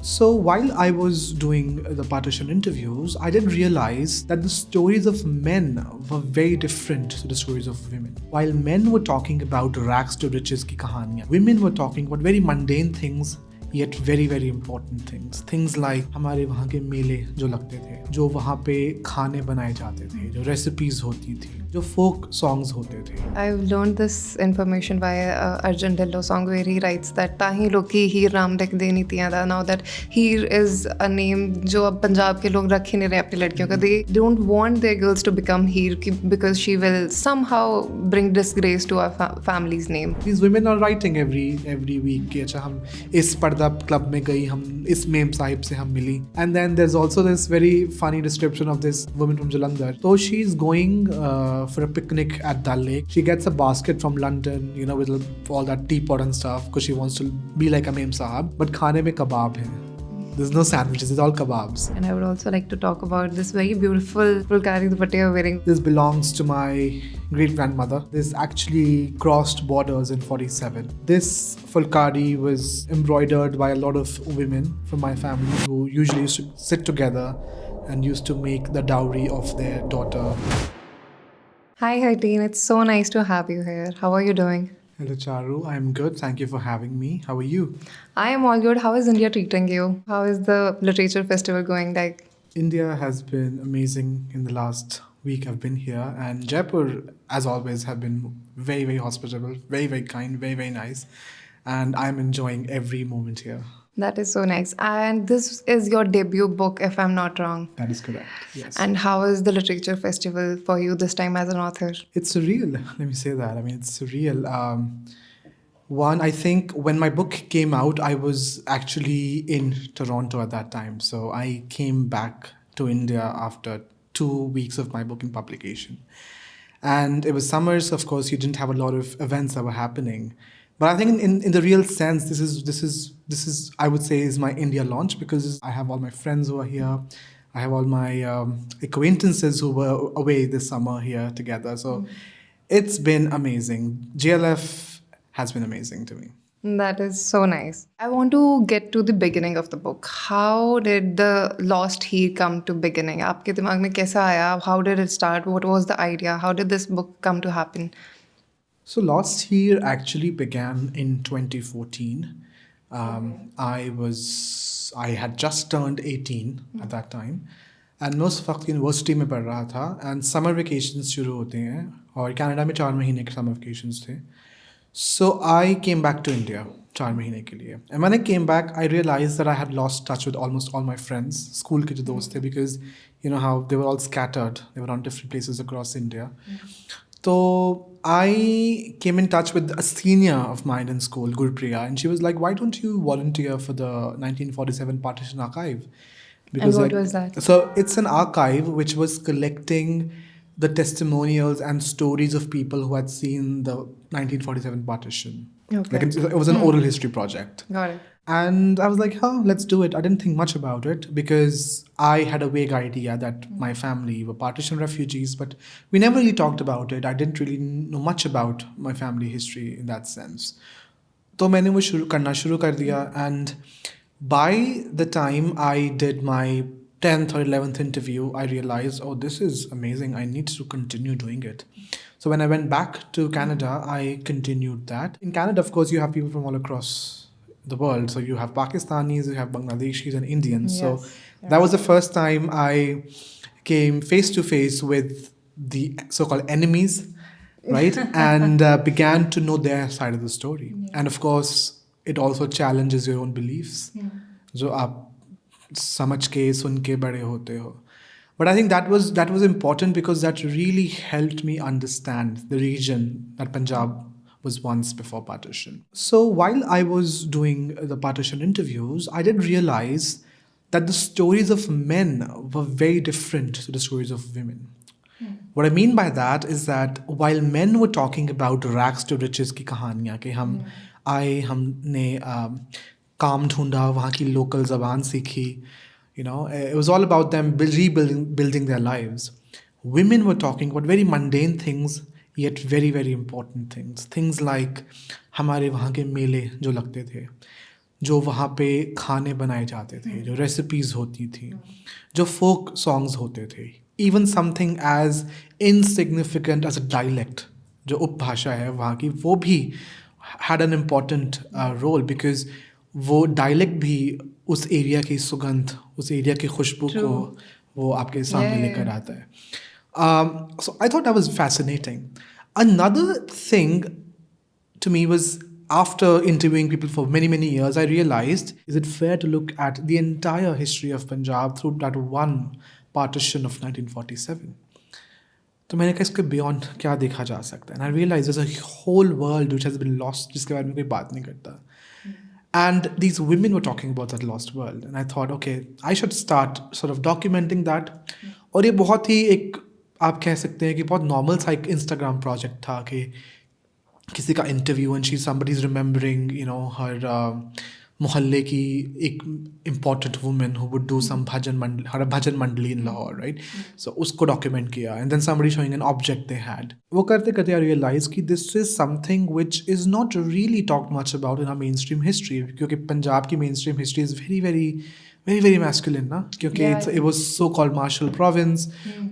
So while I was doing the Partition interviews, I didn't realize that the stories of men were very different to the stories of women. While men were talking about rags to riches ki kahaniyan, women were talking about very mundane things yet very very important things like हमारे वहाँ के मेले जो लगते थे, जो वहाँ पे खाने बनाए जाते थे, जो रेसिपीज होती थी, जो folk songs होते थे. I've learned this information via Arjun Dhillon song where he writes that ताही लोग की हीर राम रख देनी तियां दा. Now that Heer is a name जो अब पंजाब के लोग रख ही नहीं रहे अपनी लड़कियों का. They don't want their girls to become Heer because she will somehow bring disgrace to our family's name. These women are writing every week कि अच्छा हम इस पर्दा क्लब में गई, हम इस मेम साहिब से हम मिली. And then there's also this very funny description of this woman from Jalandhar. So she's going for a picnic at Dal Lake. She gets a basket from London, with all that teapot and stuff because she wants to be like a mem sahab. But khane mein kebab hai. There's no sandwiches, it's all kebabs. And I would also like to talk about this very beautiful Phulkari dupatta you're wearing. This belongs to my great-grandmother. This actually crossed borders in 47. This Phulkari was embroidered by a lot of women from my family who usually used to sit together and used to make the dowry of their daughter. Hi Harleen, it's so nice to have you here. How are you doing? Hello Charu, I'm good. Thank you for having me. How are you? I am all good. How is India treating you? How is the literature festival going like? India has been amazing in the last week I've been here, and Jaipur, as always, have been very, very hospitable, very, very kind, very, very nice, and I'm enjoying every moment here. That is so nice. And this is your debut book, if I'm not wrong. That is correct, yes. And how is the literature festival for you this time as an author? It's surreal, let me say that. I mean, it's surreal. One, I think when my book came out, I was actually in Toronto at that time. So I came back to India after 2 weeks of my book in publication. And it was summers, of course, you didn't have a lot of events that were happening. But I think in the real sense, this is I would say is my India launch, because I have all my friends who are here. I have all my acquaintances who were away this summer here together. So it's been amazing. JLF has been amazing to me. That is so nice. I want to get to the beginning of the book. How did the Lost Heer come to beginning? आपके दिमाग में कैसा आया? How did it start? What was the idea? How did this book come to happen? So Lost Heer actually began in 2014. I had just turned 18 at that time, and मैं उस वक्त university में पढ़ रहा था, and summer vacations शुरू होते हैं और कनाडा में 4 महीने के summer vacations थे. So I came back to India 4 महीने के लिए. And when I came back, I realized that I had lost touch with almost all my friends, school के जो दोस्त थे, because you know how they were all scattered. They were on different places across India. So I came in touch with a senior of mine in school, Gurpriya, and she was like, why don't you volunteer for the 1947 Partition archive? Because, and what was that? So it's an archive which was collecting the testimonials and stories of people who had seen the 1947 partition. Okay. Like it was an oral history project. Got it. And I was like, let's do it. I didn't think much about it because I had a vague idea that my family were partition refugees, but we never really talked about it. I didn't really know much about my family history in that sense. So मैंने वो करना शुरू कर दिया, and by the time I did my 10th or 11th interview, I realized, this is amazing. I need to continue doing it. So when I went back to Canada, I continued that. In Canada, of course, you have people from all across the world. So you have Pakistanis, you have Bangladeshis and Indians. Yes. So that was the first time I came face to face with the so-called enemies, right? And began to know their side of the story. Yeah. And of course, it also challenges your own beliefs. जो आप समझ के सुन के बड़े होते हो. But I think that was important because that really helped me understand the region that Punjab was once before partition. So while I was doing the partition interviews, I did realize that the stories of men were very different to the stories of women. What I mean by that is that while men were talking about rags to riches की कहानियाँ कि हम आए, हमने काम ढूंढा, वहाँ की local ज़बान सीखी, it was all about them rebuilding their lives. Women were talking about very mundane things, yet very, very important things. Things like हमारे वहाँ के मेले जो लगते थे, जो वहाँ पे खाने बनाए जाते थे, जो रेसिपीज़ होती थी, जो फोक सॉन्ग्स होते थे, even something as insignificant as a dialect, जो उपभाषा है वहाँ की, वो भी had an important role, because वो डायलेक्ट भी उस एरिया की सुगंध, उस एरिया की खुशबू को वो आपके सामने लेकर आता है. So I thought that was fascinating. Another thing to me was, after interviewing people for many, many years, I realized, is it fair to look at the entire history of Punjab through that one partition of 1947? तो मैंने कहा इसके beyond क्या देखा जा सकता है. And I realize there's a whole world which has been lost, जिसके बारे में कोई बात नहीं करता. And these women were talking about that lost world. And I thought, okay, I should start sort of documenting that. और ये बहुत ही एक, आप कह सकते हैं कि बहुत नॉर्मल सा एक इंस्टाग्राम प्रोजेक्ट था कि किसी का interview and she somebody is remembering हर मोहल्ले की एक important women who would do some bhajan mandali in Lahore, right. So उसको डॉक्यूमेंट किया and then somebody showing an object they had. वो करते करते आई रियलाइज कि this is something which is not really talked much about in our mainstream history, क्योंकि पंजाब की mainstream history is very very very very masculine ना, क्योंकि it was so called martial province.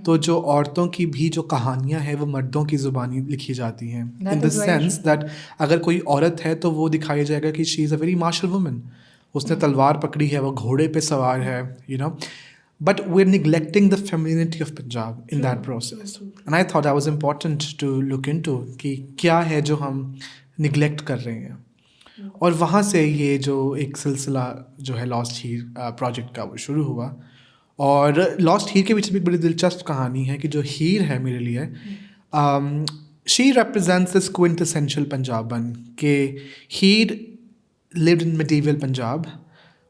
तो जो औरतों की भी जो कहानियाँ हैं वो मर्दों की ज़ुबानी लिखी जाती हैं, इन द सेंस दैट अगर कोई औरत है तो वो दिखाया जाएगा कि she is a very martial woman, उसने तलवार पकड़ी है, वो घोड़े पे सवार है, But we're neglecting the femininity of Punjab in that process. And I thought that was important to look into कि क्या है जो हम neglect कर रहे हैं. और वहाँ से ये जो एक सिलसिला जो है लॉस्ट हीर प्रोजेक्ट का वो शुरू हुआ. और लॉस्ट हीर के पीछे भी एक बड़ी दिलचस्प कहानी है कि जो हीर है मेरे लिए, she represents this quintessential Punjaban के हीर lived in medieval Punjab,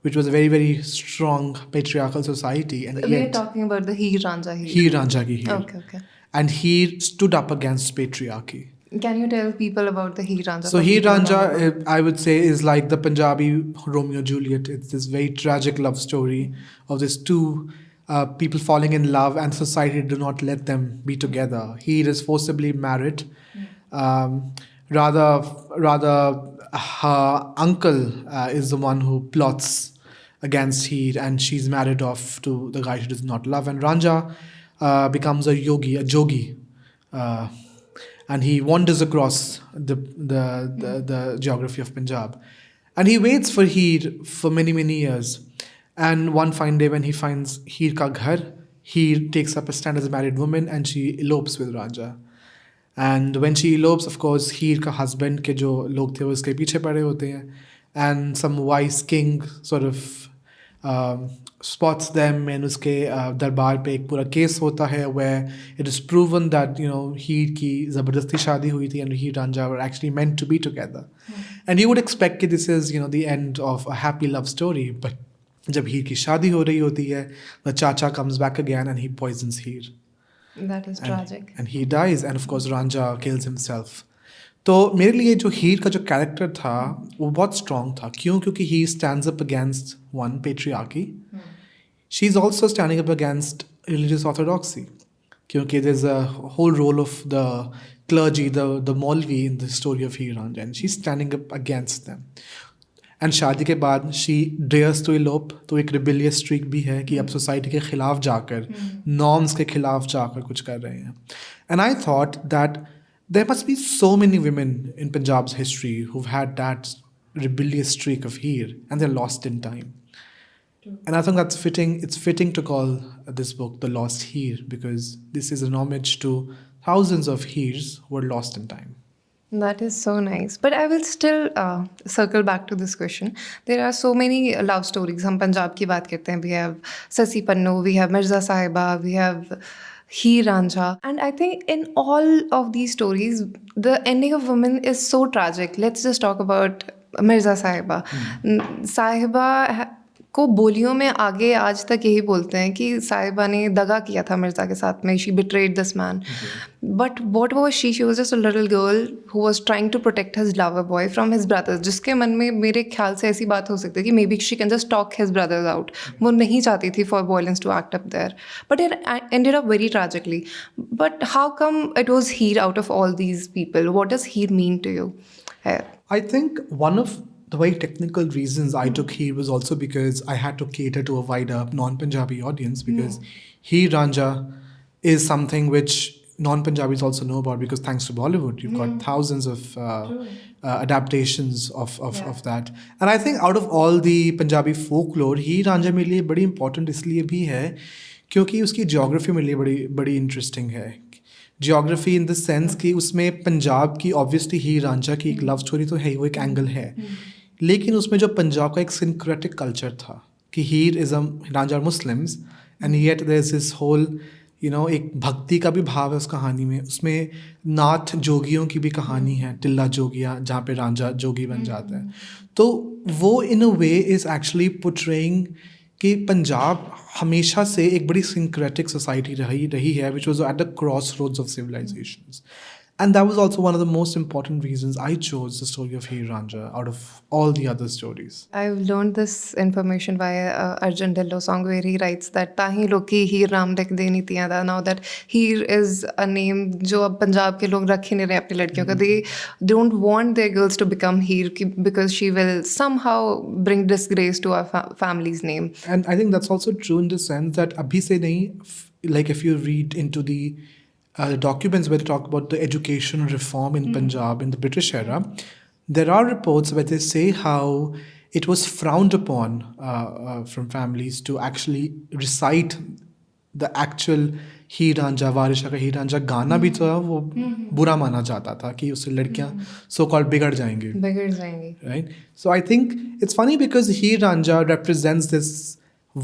which was a very, very strong patriarchal society. And we are talking about the Heer Ranjha Heer. Heer Ranjha ki Heer. Okay. And Heer stood up against patriarchy. Can you tell people about the Heer Ranjha? So Heer Ranjha, I would say, is like the Punjabi Romeo Juliet. It's this very tragic love story of these two people falling in love, and society do not let them be together. Heer is forcibly married. Rather, her uncle is the one who plots against Heer, and she's married off to the guy she does not love. And Ranjha becomes a jogi, and he wanders across the geography of Punjab, and he waits for Heer for many, many years. And one fine day when he finds Heer ka ghar, Heer takes up a stand as a married woman, and she elopes with Ranjha. And when she elopes, of course, Heer ka husband के जो लोग थे वो इसके पीछे पड़े होते हैं, and some wise king sort of spots them, and उसके दरबार पे एक पूरा केस होता है where it is proven that Heer की ज़बरदस्ती शादी हुई थी, and Heer Ranjha were actually meant to be together. And you would expect that this is the end of a happy love story, but जब Heer की शादी हो रही होती है, the chacha comes back again and he poisons Heer. That is tragic. And he dies, and of course Ranjha kills himself. तो मेरे लिए जो हीर का जो कैरेक्टर था वो बहुत स्ट्रॉन्ग था. क्यों? क्योंकि he stands up against one patriarchy. She's also standing up against religious orthodoxy. क्योंकि there's a whole role of the clergy, the Maulvi in the story of Heer Ranjha, and she's standing up against them. And शादी के बाद she dares to elope, तो एक रिबिलियस streak भी है कि अब सोसाइटी के खिलाफ जाकर, नॉर्म्स के खिलाफ जाकर कुछ कर रहे हैं. And I thought that there must be so many women in Punjab's history who had that rebellious streak of Heer and they are lost in time. And I think that's fitting. It's fitting to call this book The Lost Heer, because this is an homage to thousands of Heers who were lost in time. That is so nice. But I will still circle back to this question. There are so many love stories. हम पंजाब की बात करते हैं. We have Sasi Pannu, we have Mirza Sahiba, we have Heer Ranjha. And I think in all of these stories, the ending of women is so tragic. Let's just talk about Mirza Sahiba. Sahiba को बोलियों में आगे आज तक यही बोलते हैं कि साहिबा ने दगा किया था मिर्ज़ा के साथ में. She betrayed this man. But what was she was just a little girl who was trying to protect his lover boy from his brothers, जिसके मन में मेरे ख्याल से ऐसी बात हो सकती है कि maybe she can just talk his brothers out. वो नहीं चाहती थी for violence to act up there, but it ended up very tragically. But how come it was Heer out of all these people? What does Heer mean to you? I think one of the very technical reasons I took Heer was also because I had to cater to a wider non-Punjabi audience, because Heer Ranjha is something which non-Punjabis also know about, because thanks to Bollywood, you've got thousands of adaptations of that. And I think out of all the Punjabi folklore, Heer Ranjha मेरे लिए बड़ी important इसलिए भी है क्योंकि उसकी geography मेरे लिए बड़ी interesting है. जियोग्राफी इन द सेंस कि उसमें पंजाब की ऑब्वियसली हीर रांझा की एक लव स्टोरी तो है ही, वो एक एंगल है, लेकिन उसमें जो पंजाब का एक सिंक्रेटिक कल्चर था कि Heer is Ranjha Muslims and yet there is this whole एक भक्ति का भी भाव है उस कहानी में. उसमें नाथ जोगियों की भी कहानी है, टिल्ला जोगिया, जहाँ पे रांझा जोगी बन जाता है. तो वो इन अ वे इज़ एक्चुअली पुट्रेइंग कि पंजाब हमेशा से एक बड़ी सिंक्रेटिक सोसाइटी रही है, which was at the crossroads of civilizations. And that was also one of the most important reasons I chose the story of Heer Ranjha out of all the other stories. I've learned this information via Arjun Dillo song where he writes that ताही लोकी हीर राम लिखदे नी तियां दा. Now that Heer is a name जो अब पंजाब के लोग रख ही नहीं रहे अपनी लड़कियों का. They don't want their girls to become Heer because she will somehow bring disgrace to our family's name. And I think that's also true in the sense that abhi se nahi, like if you read into the documents where they talk about the education reform in Punjab in the British era, there are reports where they say how it was frowned upon from families to actually recite the actual हीर रांझा, वारिशा का हीर रांझा गाना भी तो वो बुरा माना जाता था कि उससे लड़कियां सो कॉल्ड बिगड़ जाएंगी, right. So I think it's funny because Heer Ranjha represents this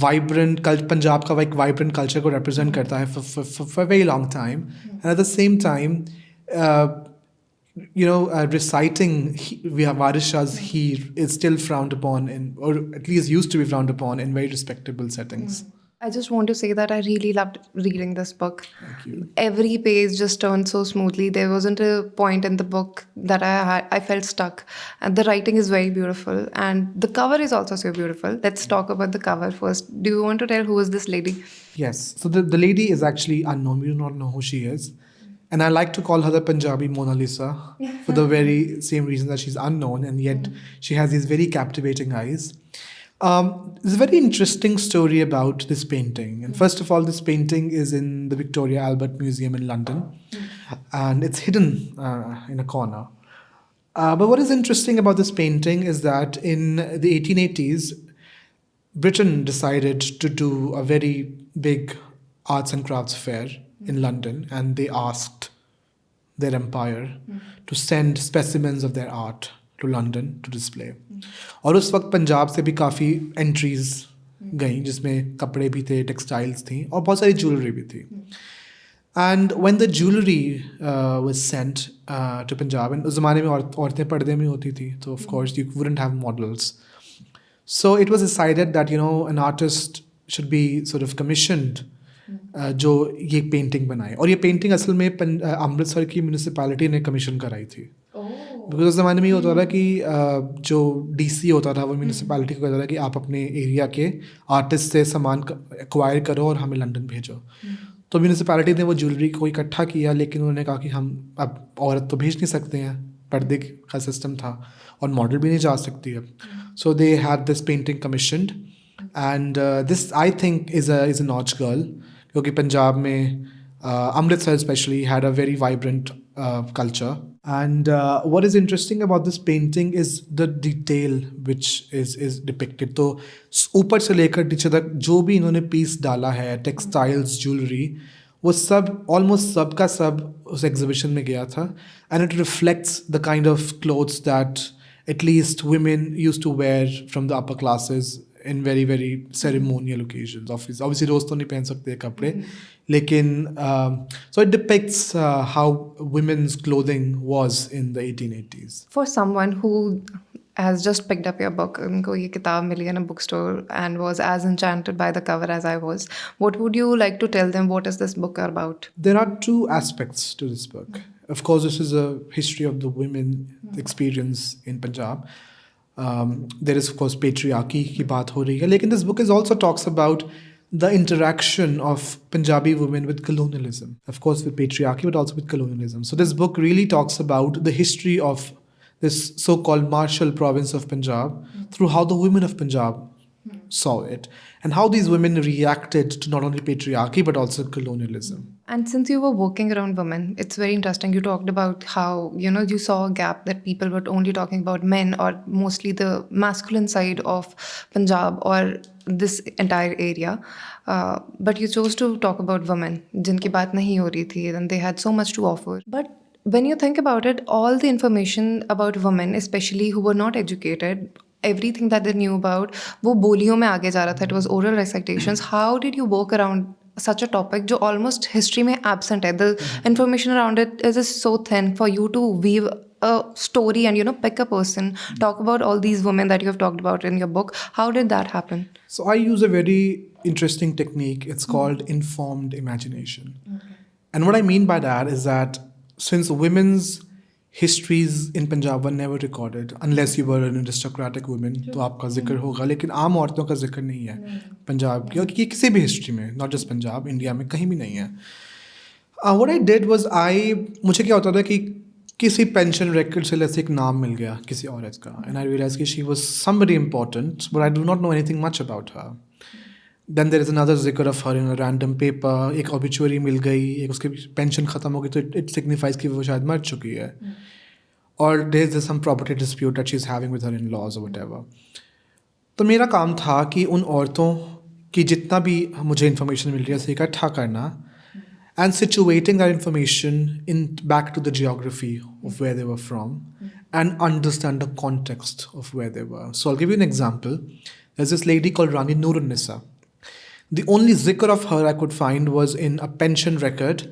vibrant Punjab का एक vibrant culture को represent करता है for a very long time. And at the same time, reciting Varisha's Heer is still frowned upon or at least used to be frowned upon in very respectable settings. I just want to say that I really loved reading this book. Thank you. Every page just turned so smoothly. There wasn't a point in the book that I felt stuck. And the writing is very beautiful. And the cover is also so beautiful. Let's talk about the cover first. Do you want to tell who is this lady? Yes. So the lady is actually unknown. We do not know who she is. And I like to call her the Punjabi Mona Lisa for the very same reason that she's unknown. And yet she has these very captivating eyes. There's a very interesting story about this painting. And first of all, this painting is in the Victoria Albert Museum in London. And it's hidden in a corner. But what is interesting about this painting is that in the 1880s, Britain decided to do a very big arts and crafts fair in London. And they asked their empire to send specimens of their art to London to display. और उस वक्त पंजाब से भी काफ़ी entries गई जिसमें कपड़े भी थे, टेक्सटाइल्स थी और बहुत सारी ज्वेलरी भी थी. And when the jewellery was sent to Punjab, and उस ज़माने में औरतें पर्दे में होती थी, तो of course you wouldn't have models. So it was decided that an artist should be sort of commissioned जो ये पेंटिंग बनाए. और ये पेंटिंग असल में अमृतसर की म्यूनिसिपैलिटी ने कमीशन कराई थी. बिकॉज उस ज़माने में ये होता था कि जो डीसी होता था वो म्यूनिसिपैलिटी को कहता था कि आप अपने एरिया के आर्टिस्ट से सामान एक्वायर करो और हमें लंदन भेजो. तो म्यूनिसिपैलिटी ने वो ज्वेलरी को इकट्ठा किया, लेकिन उन्होंने कहा कि हम अब औरत तो भेज नहीं सकते हैं, पर्दे का सिस्टम था और मॉडल भी नहीं जा सकती अब. So they had this painting commissioned and this I think is a nautch girl, क्योंकि पंजाब में Amritsar especially had a very vibrant culture. And what is interesting about this painting is the detail which is depicted. तो ऊपर से लेकर नीचे तक जो भी इन्होंने पीस डाला है, टेक्सटाइल्स, ज्वेलरी, वो सब ऑलमोस्ट सब का सब उस एग्जिबिशन में गया था. And it reflects the kind of clothes that at least women used to wear from the upper classes in very very ceremonial occasions. Obviously रोज तो नहीं पहन सकते कपड़े, लेकिन so it depicts how women's clothing was in the 1880s. For someone who has just picked up your book, उनको ये किताब मिली in a bookstore and was as enchanted by the cover as I was, what would you like to tell them? What is this book about? There are two aspects to this book. Of course, this is a history of the women experience in Punjab. There is, of course, patriarchy की बात हो रही है, लेकिन this book also talks about the interaction of Punjabi women with colonialism. Of course, with patriarchy, but also with colonialism. So this book really talks about the history of this so-called martial province of Punjab, through how the women of Punjab saw it and how these women reacted to not only patriarchy but also colonialism. And since you were working around women, it's very interesting. You talked about how, you saw a gap that people were only talking about men or mostly the masculine side of Punjab or this entire area. But you chose to talk about women, jinki baat nahi ho rahi thi, and they had so much to offer. But when you think about it, all the information about women, especially who were not educated, everything that they knew about, वो बोलियों में आगे जा रहा था. It was oral recitations. How did you work around such a topic जो almost history में absent है? The information around it is just so thin for you to weave a story and pick a person, talk about all these women that you have talked about in your book. How did that happen? So I use a very interesting technique. It's called informed imagination. And what I mean by that is that since women's histories in Punjab were never recorded unless you were an aristocratic woman, तो आपका जिक्र होगा, लेकिन आम औरतों का जिक्र नहीं है पंजाब की, और किसी भी हिस्ट्री में, नॉट जस्ट पंजाब, इंडिया में कहीं भी नहीं है. What I did was मुझे क्या होता था कि किसी पेंशन रिकॉर्ड से लेसे एक नाम मिल गया किसी औरत का, and I realized कि she was somebody important, but I do not know anything much about her. Then there is another zikr of her in a random paper, एक obituary मिल गई, एक उसकी पेंशन ख़त्म हो गई, तो it signifies कि वो शायद मर चुकी है. Or there is some property dispute that she's having with her in-laws or whatever. तो मेरा काम था कि उन औरतों की जितना भी मुझे information मिल रही है उसे इकट्ठा करना and situating that information back to the geography of where they were from and understand the context of where they were. So I'll give you an example. There's this lady called Rani Nur-un-Nisa. The only zikr of her I could find was in a pension record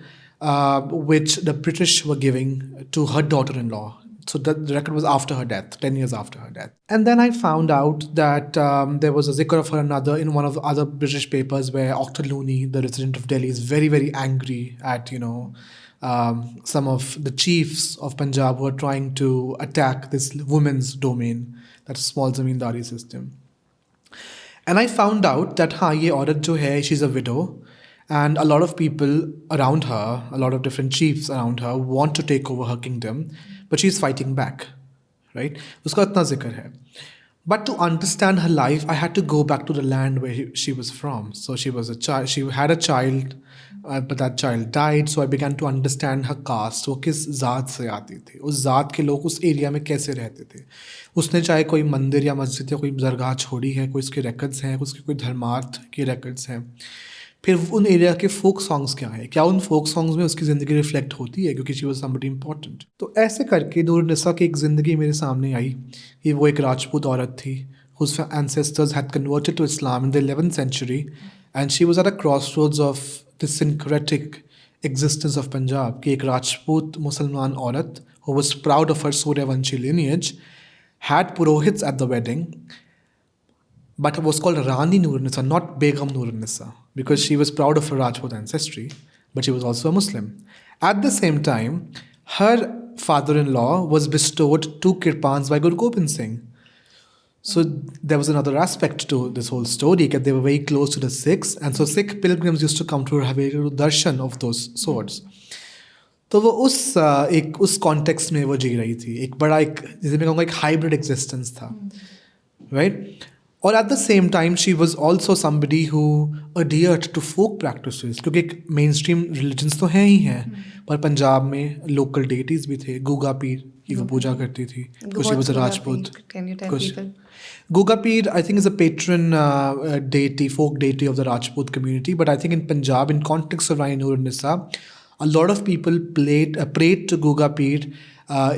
which the British were giving to her daughter-in-law. So the record was after her death, 10 years after her death. And then I found out that there was a zikr of her in one of the other British papers where Dr. Looney, the resident of Delhi, is very, very angry at, some of the chiefs of Punjab who are trying to attack this women's domain, that small zamindari system. And I found out that ye aurat jo hai, she's a widow, and a lot of people around her, a lot of different chiefs around her want to take over her kingdom, but she's fighting back, right? Uska itna zikr hai. But to understand her life, I had to go back to the land where she was from. So she was a child. She had a child, but that child died. So I began to understand her caste. वो किस जात से आती थी, उस जात के लोग उस एरिया में कैसे रहते थे. उसने चाहे कोई मंदिर या मस्जिद या कोई दरगाह छोड़ी है, कोई उसके रिकॉर्ड्स हैं, उसके कोई धर्मार्थ के रिकॉर्ड्स हैं. फिर उन एरिया के फोक सॉन्ग्स क्या है, क्या उन फोक सॉन्ग्स में उसकी ज़िंदगी रिफ्लेक्ट होती है क्योंकि शी वाज समबडी इम्पॉर्टेंट. तो ऐसे करके नूर-उन-निसा की एक ज़िंदगी मेरे सामने आई कि वो एक राजपूत औरत थी whose ancestors had converted to Islam in the 11th century, and she was at a crossroads of this syncretic existence of Punjab कि एक राजपूत मुसलमान औरत who was proud of her Suryavanshi lineage had purohits at the wedding, but it was called Rani Nur-un-Nisa, not Begum Nur-un-Nisa, because she was proud of her Rajput ancestry, but she was also a Muslim. At the same time, her father-in-law was bestowed 2 kirpans by Guru Gobind Singh. So there was another aspect to this whole story, that they were very close to the Sikhs, and so Sikh pilgrims used to come to her Haveli to darshan of those swords. तो वो उस context में वो जी रही थी, एक बड़ा एक जिसे मैं कहूँगा एक हाइब्रिड एग्जिस्टेंस था, राइट. और at the same time she was also somebody who adhered to folk practices, क्योंकि एक मेन स्ट्रीम रिलीजन्स तो हैं ही हैं, पर पंजाब में लोकल डेटीज़ भी थे. गुगा पीर की वो पूजा करती थी, कुछ was a Rajput. Guga Peer, I think, is a patron deity, folk deity of the Rajput community. But I think in Punjab, in context of Rani Nur-un-Nisa, a lot of people prayed to Guga Peer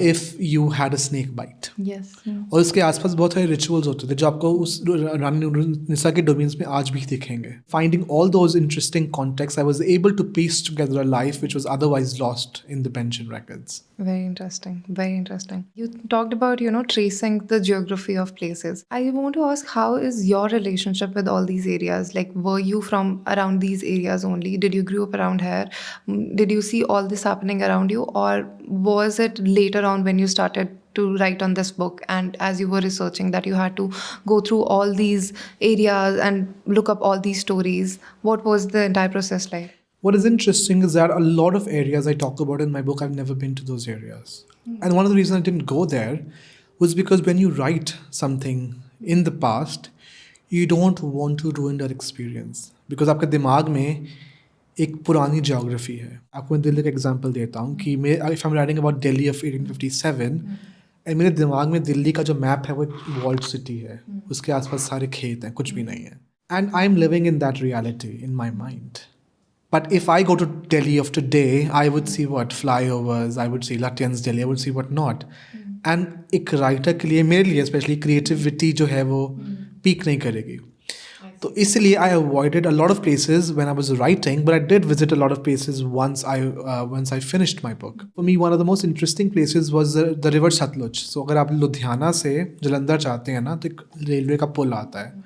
if you had a snake bite. Yes. और उसके आसपास बहुत सारे rituals होते थे जो आपको उस रानी नूर-उन-निसा के डोमेन्स में आज भी दिखेंगे. Finding all those interesting contexts, I was able to piece together a life which was otherwise lost in the pension records. Very interesting. Very interesting. You talked about, tracing the geography of places. I want to ask, how is your relationship with all these areas? Like, were you from around these areas only? Did you grow up around here? Did you see all this happening around you? Or was it later on when you started to write on this book, and as you were researching, that you had to go through all these areas and look up all these stories? What was the entire process like? What is interesting is that a lot of areas I talk about in my book, I've never been to those areas. And one of the reasons I didn't go there was because when you write something in the past, you don't want to ruin that experience. Because आपके दिमाग में एक पुरानी geography है. आपको मैं दिल्ली का example देता हूँ कि मैं if I'm writing about Delhi of 1857 and मेरे दिमाग में दिल्ली का जो map है वो एक walled city है. उसके आसपास सारे खेत हैं, कुछ भी नहीं है. And I'm living in that reality in my mind. But if I go to Delhi of today, I would see what flyovers, I would see Lutyens Delhi, I would see what not. And एक writer के लिए, मेरे लिए especially, creativity जो है वो peak नहीं करेगी. तो इसलिए I avoided a lot of places when I was writing, but I did visit a lot of places once I finished my book. For me, one of the most interesting places was the river Satluj. So अगर आप लुधियाना से जलंधर जाते हैं ना, तो एक railway का पुल आता है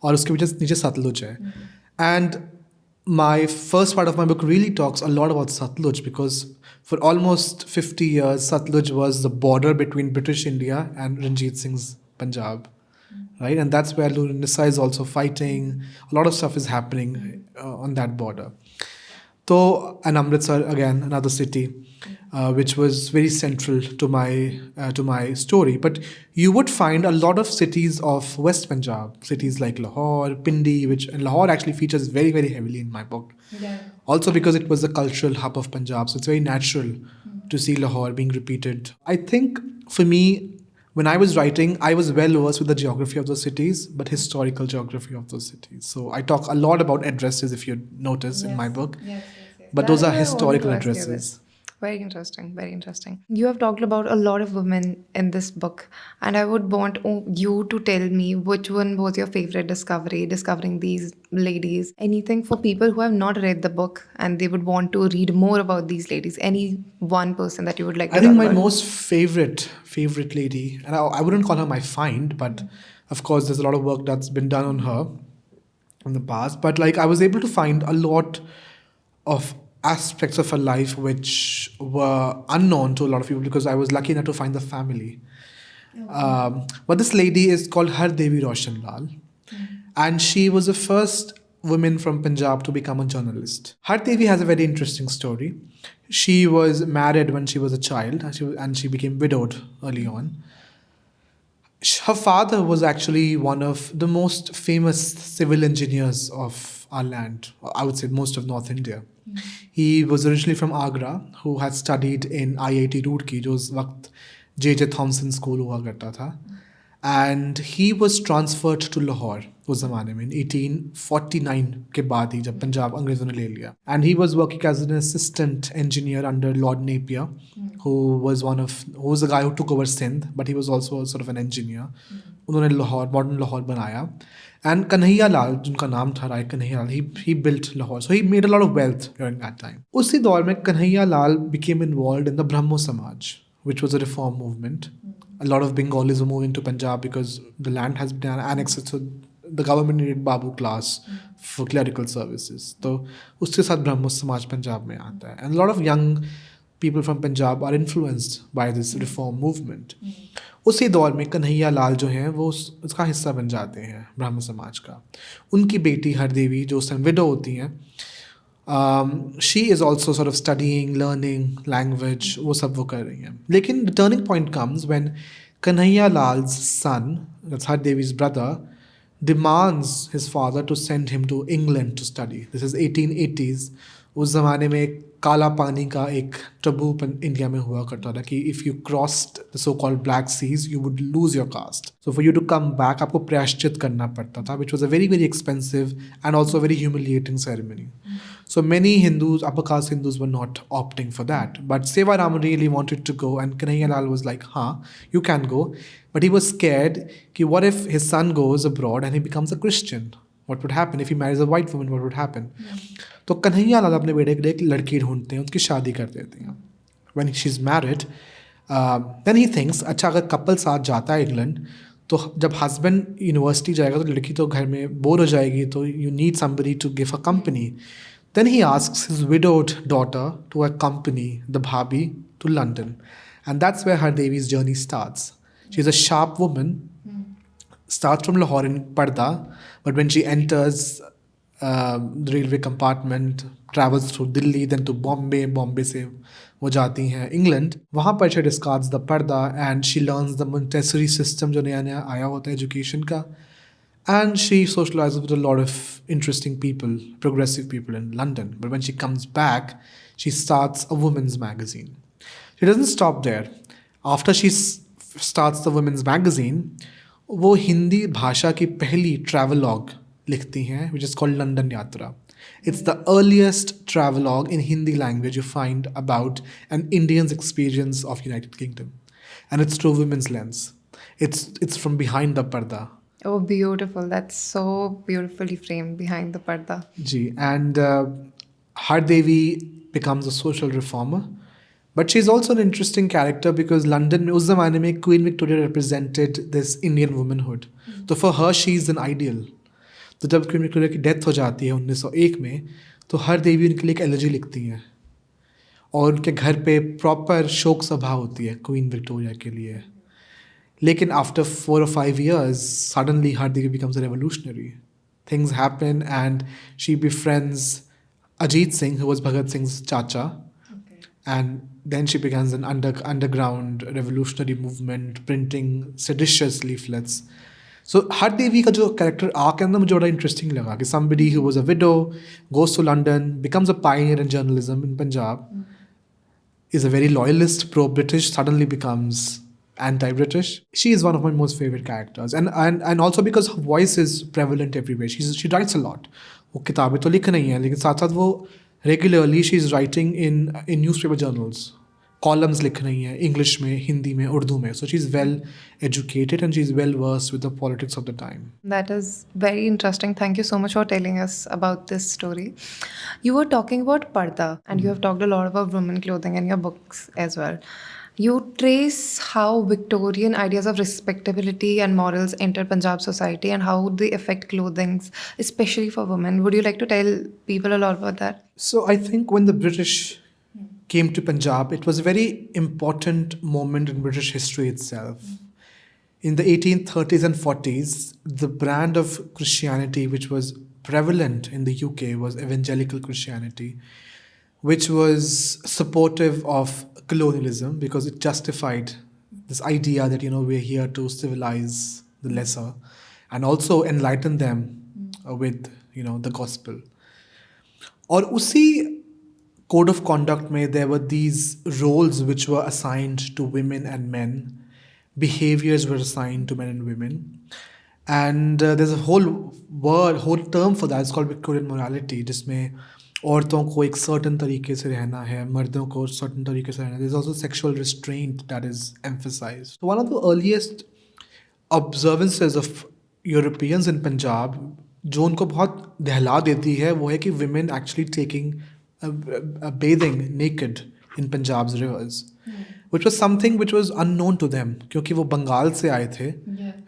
और उसके नीचे सतलुज है. And my first part of my book really talks a lot about Satluj because for almost 50 years, Satluj was the border between British India and Ranjit Singh's Punjab. Right, and that's where Nissa is also fighting. A lot of stuff is happening on that border. So, and Amritsar again, another city, which was very central to my story. But you would find a lot of cities of West Punjab, cities like Lahore, Pindi, and Lahore actually features very, very heavily in my book. Yeah. Also because it was the cultural hub of Punjab, so it's very natural to see Lahore being repeated. I think for me, when I was writing, I was well versed with the geography of those cities, but historical geography of those cities. So I talk a lot about addresses, if you notice, in my book. Yes. But those are historical addresses. Very interesting, very interesting. You have talked about a lot of women in this book, and I would want you to tell me which one was your favorite discovering these ladies. Anything for people who have not read the book and they would want to read more about these ladies. Any one person that you would like to I think talk my about? most favorite lady, and I wouldn't call her my find, but of course there's a lot of work that's been done on her in the past. But like I was able to find a lot of aspects of her life which were unknown to a lot of people because I was lucky enough to find the family. Okay. But this lady is called Hardevi Roshan Lal, and she was the first woman from Punjab to become a journalist. Hardevi has a very interesting story. She was married when she was a child, and she became widowed early on. Her father was actually one of the most famous civil engineers of our land, I would say most of North India. He was originally from Agra, who had studied in IIT Roorkee, जो उस वक्त J.J. Thomson School हुआ करता था. And he was transferred to Lahore उस ज़माने में 1849 के बाद ही जब पंजाब अंग्रेज़ों ने ले लिया. And he was working as an assistant engineer under Lord Napier, who was the guy who took over Sindh, but he was also sort of an engineer. उन्होंने लाहौर, modern Lahore बनाया. And Kanhaiya Lal, जिनका नाम था राय Kanhaiya Lal, he built Lahore. So he made a lot of wealth during that time. उसी दौर में Kanhaiya Lal became involved in the Brahmo Samaj, which was a reform movement. A lot of Bengalis were moving to Punjab because the land has been annexed, so the government needed Babu class for clerical services. तो उसके साथ Brahmo Samaj Punjab में आता है. And a lot of young people from Punjab are influenced by this reform movement. उसी दौर में कन्हैया लाल जो हैं वो उसका हिस्सा बन जाते हैं ब्राह्मण समाज का. उनकी बेटी हरदेवी जो उस टाइम विडो होती हैं, she is also sort of studying, learning language, वो सब वो कर रही हैं. लेकिन the turning point comes when Kanhaiya Lal's son, that's Hardevi's brother, demands his father to send him to England to study. This is 1880s. उस ज़माने में काला पानी का एक टबू इंडिया में हुआ करता था कि if you crossed the so called black seas you would lose your caste. So for you to come back आपको प्रायश्चित करना पड़ता था, which was a very very expensive and also very humiliating ceremony. So many Hindus, upper caste Hindus, were not opting for that. But Seva Ram really wanted to go, and Kanhaiya Lal was like, you can go. But he was scared, कि what if his son goes abroad and he becomes a Christian? What would happen? If he marries a white woman, what would happen? तो कन्हैया लाल अपने बेटे के लिए एक लड़की ढूंढते हैं, उसकी शादी कर देते हैं. When she's married, then he thinks, अच्छा अगर कपल साथ जाता है इंग्लैंड, तो जब हस्बैंड यूनिवर्सिटी जाएगा तो लड़की तो घर में बोर हो जाएगी, तो you need somebody to give a company. Then he asks his widowed daughter to accompany the bhabi to London. And that's where Hardevi's journey starts. She's a sharp woman, starts from Lahore in Parda, but when she enters the railway compartment, travels through Delhi, then to Bombay se वो जाती हैं England. वहाँ पर she discards the पर्दा and she learns the Montessori system जो नया नया आया होता है एजुकेशन का. And she socializes with a lot of interesting people, progressive people in London. But when she comes back, she starts a women's magazine. She doesn't stop there. After she starts the women's magazine, वो हिंदी भाषा की पहली travelogue लिखती हैं, which is called London Yatra. It's the earliest travelogue in Hindi language you find about an Indian's experience of United Kingdom. And it's through women's lens. It's from behind the parda. Oh, beautiful. That's so beautifully framed, behind the parda. Ji. And Hardevi becomes a social reformer. But she's also an interesting character because London, उस ज़माने में Queen Victoria represented this Indian womanhood. So for her, she's an ideal. तो जब queen Victoria की death हो जाती है 1901 में, तो हर देवी उनके लिए एक एलर्जी लिखती हैं और उनके घर पे प्रॉपर शोक सभा होती है क्वीन विक्टोरिया के लिए. लेकिन after 4 or 5 years, suddenly her Devi becomes a revolutionary. Things happen and she befriends Ajit Singh, who was Bhagat Singh's chacha. Okay. And then she begins an underground revolutionary movement, printing seditious leaflets. So हर देवी का जो character arc है ना मुझे बड़ा interesting लगा कि somebody who was a widow goes to London, becomes a pioneer in journalism in Punjab, is a very loyalist, pro-British, suddenly becomes anti-British. She is one of my most favorite characters, and also because her voice is prevalent everywhere. She writes a lot. वो किताबें तो लिख नहीं है लेकिन साथ साथ वो regularly she is writing in newspaper journals. Columns लिख रही हैं English में, हिंदी में, उर्दू में. So she's well educated and she's well versed with the politics of the time. That is very interesting. Thank you so much for telling us about this story. You were talking about Parda and you have talked a lot about women clothing in your books as well. You trace how Victorian ideas of respectability and morals enter Punjab society and how they affect clothing, especially for women. Would you like to tell people a lot about that? So I think when the British came to Punjab, it was a very important moment in British history itself. In the 1830s and 40s, the brand of Christianity which was prevalent in the UK was evangelical Christianity, which was supportive of colonialism because it justified this idea that, we're here to civilize the lesser and also enlighten them with, the gospel. और उसी code of conduct mein there were these roles which were assigned to women and men. Behaviors were assigned to men and women. And there's a whole term for that. It's called Victorian morality, जिसमें औरतों को एक certain तरीके से रहना है, मर्दों को certain तरीके से रहना है. There's also sexual restraint that is emphasized. So one of the earliest observances of Europeans in Punjab जो उनको बहुत दहला देती है वो है कि women actually taking bathing naked in Punjab's rivers, which was something which was unknown to them क्योंकि वो बंगाल से आए थे,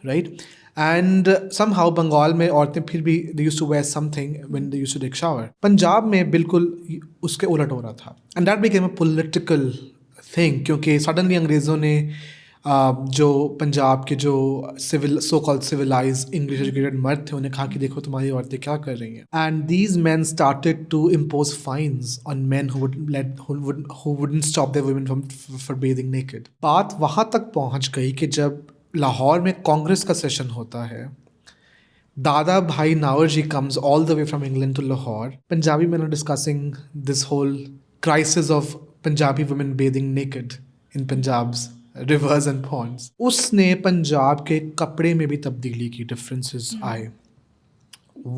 right? And somehow बंगाल में औरतें फिर भी they used to wear something when they used to take shower. Punjab में बिल्कुल उसके उलट हो रहा था. And that became a political thing क्योंकि suddenly अंग्रेज़ों ने जो पंजाब के जो so called civilized English educated मर्द थे उन्हें कहा कि देखो तुम्हारी औरतें क्या कर रही हैं. And these men started to impose fines on men who wouldn't stop their women from bathing naked. बात वहाँ तक पहुँच गई कि जब लाहौर में कांग्रेस का सेशन होता है, Dada Bhai Nawarji comes all the way from England to Lahore. Punjabi men are discussing this whole crisis of Punjabi women bathing naked in Punjab's rivers and ponds. उसने पंजाब के कपड़े में भी तब्दीली की, differences आए.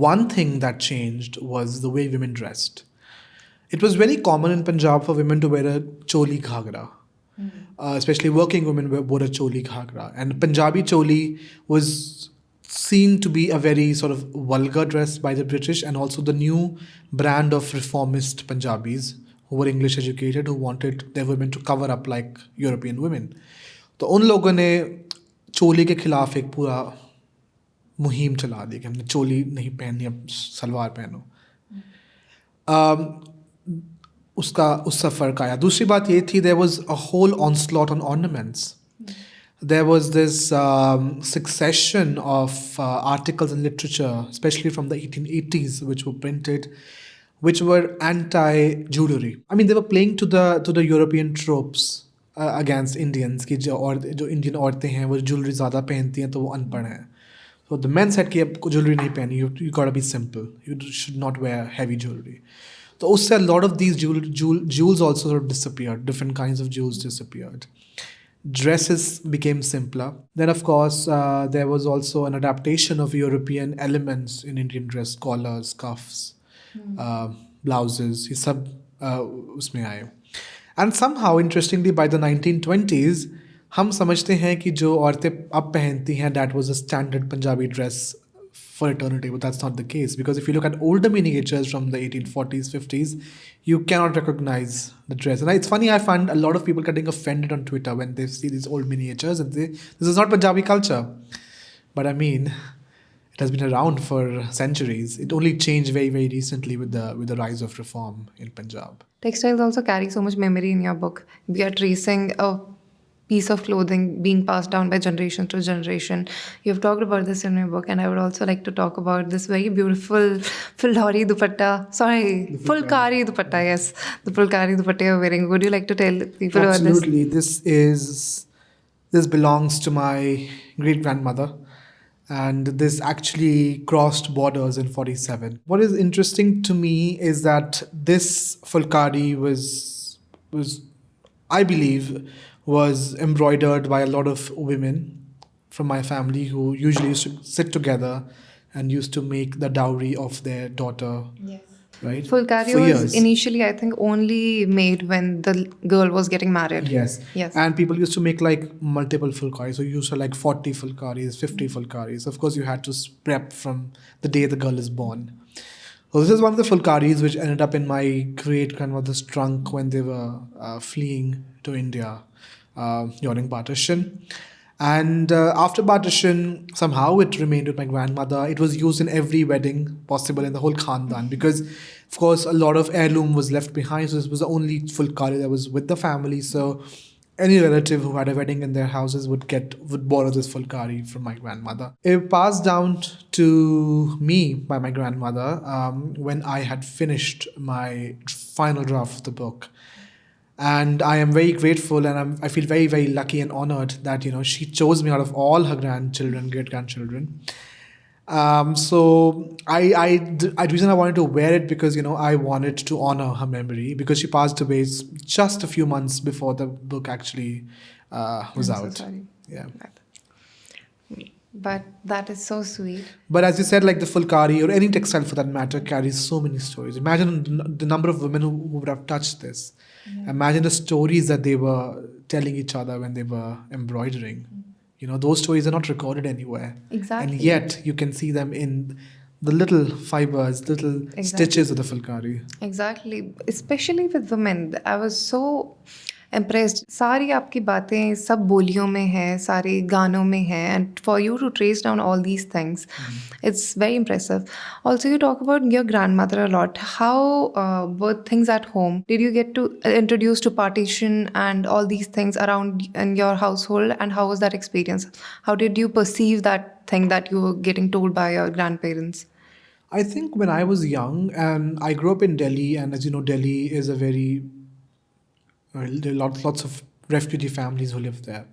One thing that changed was the way women dressed. It was very common in Punjab for women to wear a choli ghagra. Especially working women wore a choli ghagra. And Punjabi choli was seen to be a very sort of vulgar dress by the British and also the new brand of reformist Punjabis who were English educated, who wanted their women to cover up like European women. तो उन लोगों ने चोली के खिलाफ एक पूरा मुहिम चला दी कि हमने चोली नहीं पहननी, अब सलवार पहनो. उसका फ़र्क आया. दूसरी बात ये थी, there was a whole onslaught on ornaments. There was this succession of articles in literature, especially from the 1880s, which were printed, which were anti-jewelry. I mean, they were playing to the European tropes against Indians कि जो Indian औरतें हैं वो jewelry ज़्यादा पहनती हैं तो वो अनपढ़ हैं. So the men said कि अब jewelry नहीं पहनी, you gotta be simple. You should not wear heavy jewelry. So उससे a lot of these jewels also sort of disappeared. Different kinds of jewels disappeared. Dresses became simpler. Then, of course, there was also an adaptation of European elements in Indian dress, collars, cuffs, blouses. ये सब उसमें आए. And somehow, interestingly, by the 1920s, हम समझते हैं कि जो औरतें अब पहनती हैं, that was a standard Punjabi dress for eternity, but that's not the case, because if you look at older miniatures from the 1840s, 50s, you cannot recognize the dress. And it's funny, I find a lot of people getting offended on Twitter when they see these old miniatures and this is not Punjabi culture. But I mean, it has been around for centuries. It only changed very, very recently with the rise of reform in Punjab. Textiles also carry so much memory in your book. We are tracing a piece of clothing being passed down by generation to generation. You've talked about this in your book, and I would also like to talk about this very beautiful Phulkari Dupatta. Phulkari Dupatta, yes. The Phulkari Dupatta you're wearing. Would you like to tell people about this? Absolutely. This belongs to my great-grandmother. And this actually crossed borders in 47. What is interesting to me is that this Phulkari was I believe, was embroidered by a lot of women from my family who usually used to sit together and used to make the dowry of their daughter. Yes. Right? Phulkari For was years. initially, I think, only made when the girl was getting married. Yes. Yes. And people used to make like multiple Phulkaris. So you used to like 40 Phulkaris, 50 Phulkaris. Of course, you had to prep from the day the girl is born. So this is one of the Phulkaris which ended up in my great-grandmother's trunk when they were fleeing to India during Partition. And after Partition, somehow it remained with my grandmother. It was used in every wedding possible in the whole Khandan because, of course, a lot of heirloom was left behind. So this was the only Phulkari that was with the family. So any relative who had a wedding in their houses would borrow this Phulkari from my grandmother. It passed down to me by my grandmother when I had finished my final draft of the book. And I am very grateful and I feel very, very lucky and honored that, she chose me out of all her great-grandchildren. So the reason I wanted to wear it because, I wanted to honor her memory because she passed away just a few months before the book actually was I'm out. so sorry. Yeah. But that is so sweet. But as you said, like the Phulkari or any textile for that matter carries so many stories. Imagine the number of women who would have touched this. Yeah. Imagine the stories that they were telling each other when they were embroidering. Those stories are not recorded anywhere. Exactly. And yet you can see them in the little fibers, little stitches of the Phulkari. Exactly. Especially with women. I was so impressed. सारी आपकी बातें सब बोलियों में है, सारे गानों में है, and for you to trace down all these things, it's very impressive. Also, you talk about your grandmother a lot. How were things at home? Did you get to introduce to partition and all these things around in your household, and how was that experience? How did you perceive that thing that you were getting told by your grandparents? I think when I was young, and I grew up in Delhi, and as you know, Delhi is a very there are lots of refugee families who live there.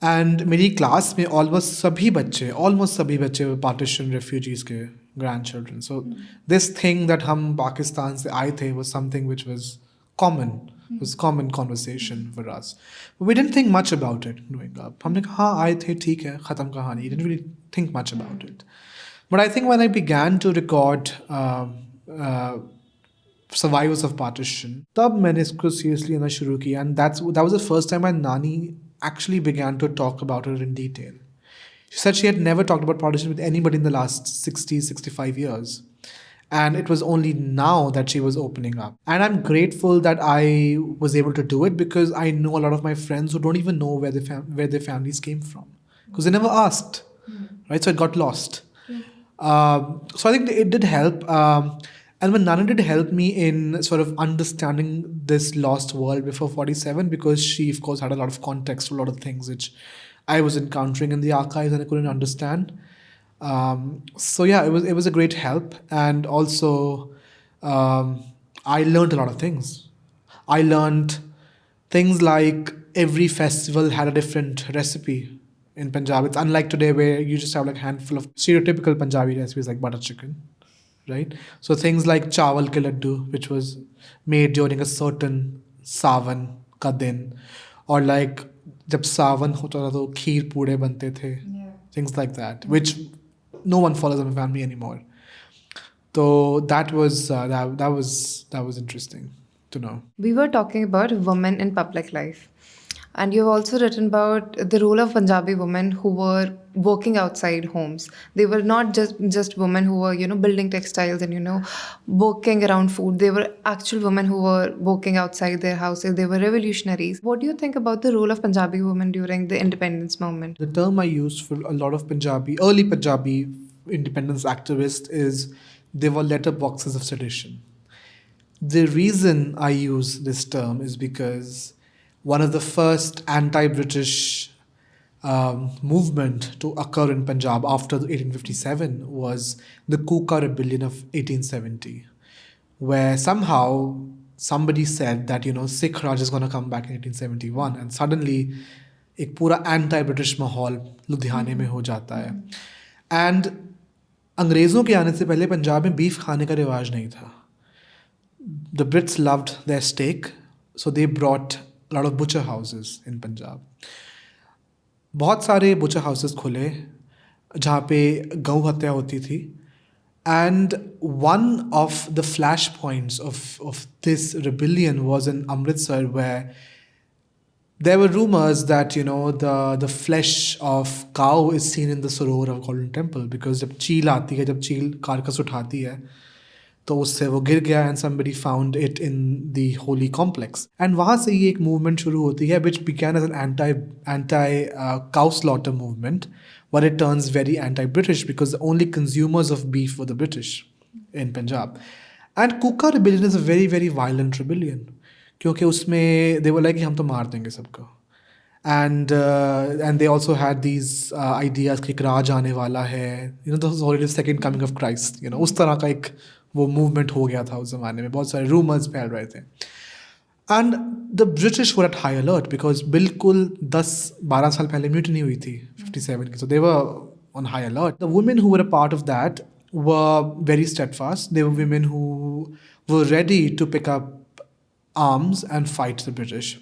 And मेरी class में almost सभी बच्चे were partition refugees के grandchildren. So this thing that हम पाकिस्तान से आए थे was something which was common. It was common conversation for us. But we didn't think much about it growing up. हमने कहा हाँ आए थे ठीक है ख़त्म कहानी. Didn't really think much about it. But I think when I began to record survivors of partition, तब मैंने इसको seriously लेना शुरू किया, and that was the first time my nani actually began to talk about it in detail. She said she had never talked about partition with anybody in the last 65 years. And it was only now that she was opening up. And I'm grateful that I was able to do it because I know a lot of my friends who don't even know where their families came from. Because they never asked, right? So it got lost. So I think it did help. And when Nana did help me in sort of understanding this lost world before 47, because she, of course, had a lot of context to a lot of things which I was encountering in the archives and I couldn't understand. So yeah, it was a great help. And also I learned a lot of things. I learned things like every festival had a different recipe in Punjab. It's unlike today where you just have like a handful of stereotypical Punjabi recipes like butter chicken, right? So things like chawal ke laddu, which was made during a certain sawan ka din, or like जब सावन होता था तो खीर पूड़े बनते थे, things like that, which no one follows in my family anymore. So that was interesting to know. We were talking about women in public life. And you've also written about the role of Punjabi women who were working outside homes. They were not just women who were, building textiles and, working around food. They were actual women who were working outside their houses. They were revolutionaries. What do you think about the role of Punjabi women during the independence movement? The term I used for a lot of early Punjabi independence activists is they were letterboxes of sedition. The reason I use this term is because one of the first anti-British movement to occur in Punjab after 1857 was the Kuka Rebellion of 1870, where somehow somebody said that, Sikh Raj is going to come back in 1871, and suddenly एक पूरा anti-British माहौल लुधियाने में हो जाता है. And अंग्रेज़ों के आने से पहले पंजाब में बीफ खाने का रिवाज नहीं था. The Brits loved their steak, so they brought a lot of butcher houses in Punjab. बहुत सारे butcher houses खुले जहाँ पे गौ हत्या होती थी. And one of the flashpoints of this rebellion was in Amritsar, where there were rumors that, the flesh of cow is seen in the Saror of Golden Temple, because जब चील आती है, जब चील कारकस उठाती है, तो उससे वो गिर गया, and somebody found it in the holy complex. And वहाँ से ये एक movement शुरू होती है, which began as an anti cow slaughter movement, but it turns very anti-British because the only consumers of beef were the British in Punjab. And Kuka rebellion is a very, very violent rebellion, क्योंकि उसमें they were like कि हम तो मार देंगे सबको. And they also had these ideas कि एक राज आने वाला है, the already second coming of Christ, उस तरह का एक वो movement हो गया था उस ज़माने में. बहुत सारे rumors फैल रहे थे. And the British were at high alert because बिल्कुल 10-12 साल पहले mutiny हुई थी 57 की, so they were on high alert. The women who were a part of that were very steadfast. They were women who were ready to pick up arms and fight the British.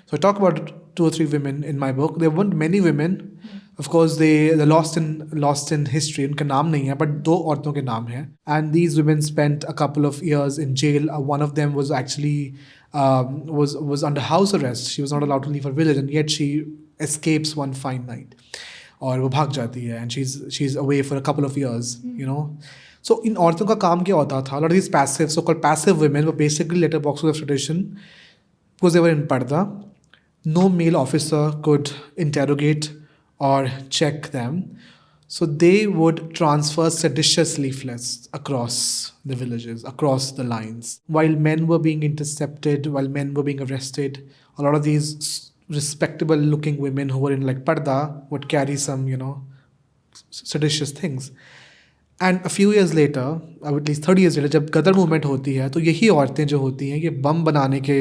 So I talk about 2 or 3 women in my book. There weren't many women. Of course, they're lost in history. उनका नाम नहीं है, but 2 औरतों के नाम हैं. And these women spent a couple of years in jail. One of them was actually was under house arrest. She was not allowed to leave her village, and yet she escapes one fine night. और वो भाग जाती है, and she's away for a couple of years. So इन औरतों का काम क्या होता था? A lot of these so-called passive women were basically letterboxes of tradition because they were in Parda. No male officer could interrogate or check them. So they would transfer seditious leaflets across the villages, across the lines. While men were being intercepted, while men were being arrested, a lot of these respectable looking women who were in like Parda would carry some, seditious things. And a few years later, or at least 30 years later, जब गदर movement होती है, तो यही औरतें जो होती हैं, ये बम बनाने के